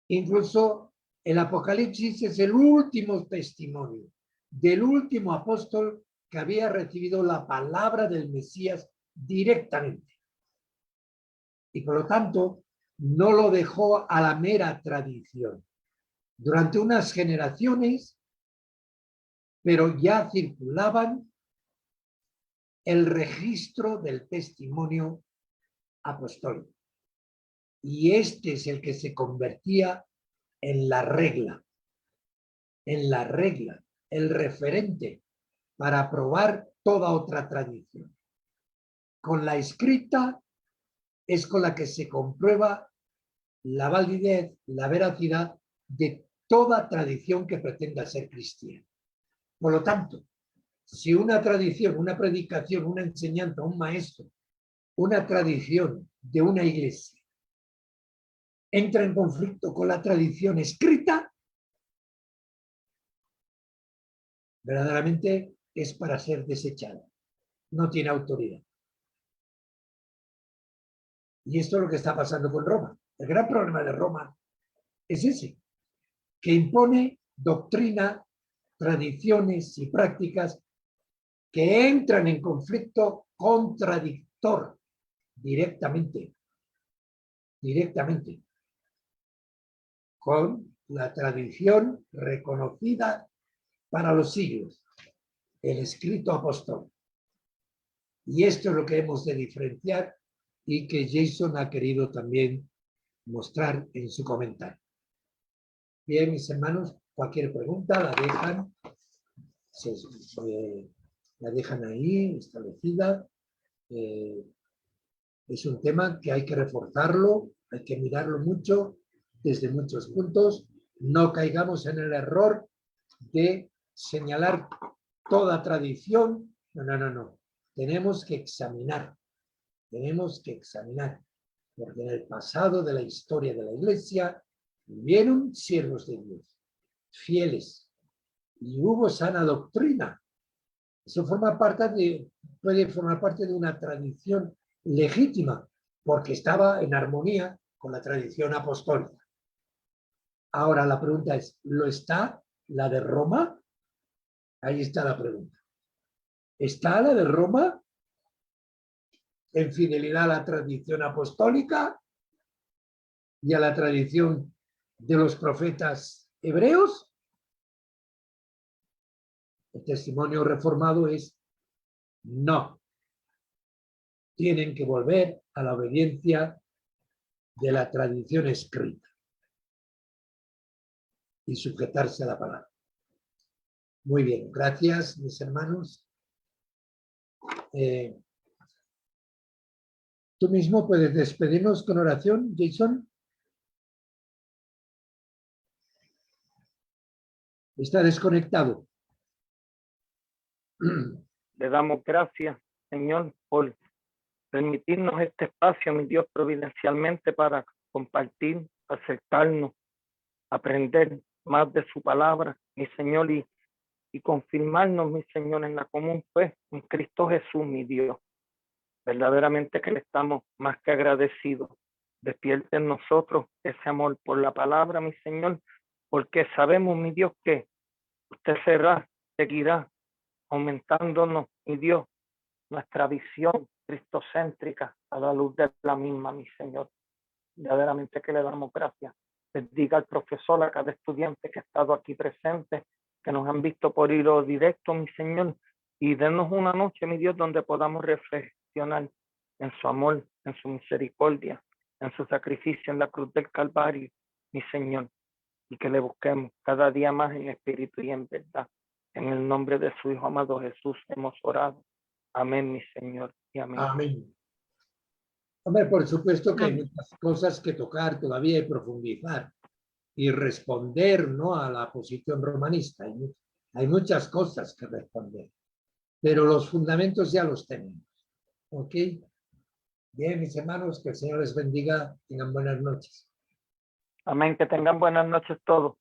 [SPEAKER 2] Incluso el Apocalipsis es el último testimonio del último apóstol que había recibido la palabra del Mesías directamente. Y por lo tanto, no lo dejó a la mera tradición. Durante unas generaciones, pero ya circulaban el registro del testimonio apostólico. Y este es el que se convertía en la regla, el referente para aprobar toda otra tradición. Con la escrita es con la que se comprueba la validez, la veracidad de toda tradición que pretenda ser cristiana. Por lo tanto, si una tradición, una predicación, una enseñanza, un maestro, una tradición de una iglesia entra en conflicto con la tradición escrita, verdaderamente es para ser desechada. No tiene autoridad. Y esto es lo que está pasando con Roma. El gran problema de Roma es ese, que impone doctrina, tradiciones y prácticas que entran en conflicto contradictor directamente con la tradición reconocida para los siglos, el escrito apostólico. Y esto es lo que hemos de diferenciar y que Jason ha querido también mostrar en su comentario. Bien, mis hermanos, cualquier pregunta la dejan ahí establecida. Es un tema que hay que reforzarlo, hay que mirarlo mucho desde muchos puntos. No caigamos en el error de señalar toda tradición. No. Tenemos que examinar, porque en el pasado de la historia de la Iglesia vivieron siervos de Dios, fieles, y hubo sana doctrina. Eso puede formar parte de una tradición legítima, porque estaba en armonía con la tradición apostólica. Ahora la pregunta es, ¿lo está la de Roma? Ahí está la pregunta. ¿Está la de Roma en fidelidad a la tradición apostólica y a la tradición de los profetas hebreos? El testimonio reformado es no. Tienen que volver a la obediencia de la tradición escrita y sujetarse a la palabra. Muy bien, gracias, mis hermanos. ¿Tú mismo puedes despedirnos con oración, Jason? Está desconectado.
[SPEAKER 4] Le damos gracias, Señor, por permitirnos este espacio, mi Dios, providencialmente para compartir, acercarnos, aprender más de su palabra, mi Señor, y confirmarnos, mi Señor, en la común fe en Cristo Jesús, mi Dios. Verdaderamente que le estamos más que agradecidos. Despierte en nosotros ese amor por la palabra, mi Señor, porque sabemos, mi Dios, que usted seguirá aumentándonos, mi Dios, nuestra visión cristocéntrica a la luz de la misma, mi Señor. Verdaderamente que le damos gracias. Bendiga al profesor, a cada estudiante que ha estado aquí presente, que nos han visto por hilo directo, mi Señor, y denos una noche, mi Dios, donde podamos reflexionar en su amor, en su misericordia, en su sacrificio en la cruz del Calvario, mi Señor, y que le busquemos cada día más en espíritu y en verdad. En el nombre de su Hijo amado Jesús hemos orado. Amén, mi Señor, y amén.
[SPEAKER 2] Amén. Hombre, por supuesto que hay muchas cosas que tocar todavía y profundizar y responder, ¿no?, a la posición romanista. Hay muchas cosas que responder, pero los fundamentos ya los tenemos. ¿Ok? Bien, mis hermanos, que el Señor les bendiga. Tengan buenas noches.
[SPEAKER 4] Amén, que tengan buenas noches todos.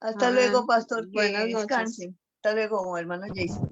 [SPEAKER 6] Hasta luego, pastor, que descansen. Hasta luego, hermano Jason.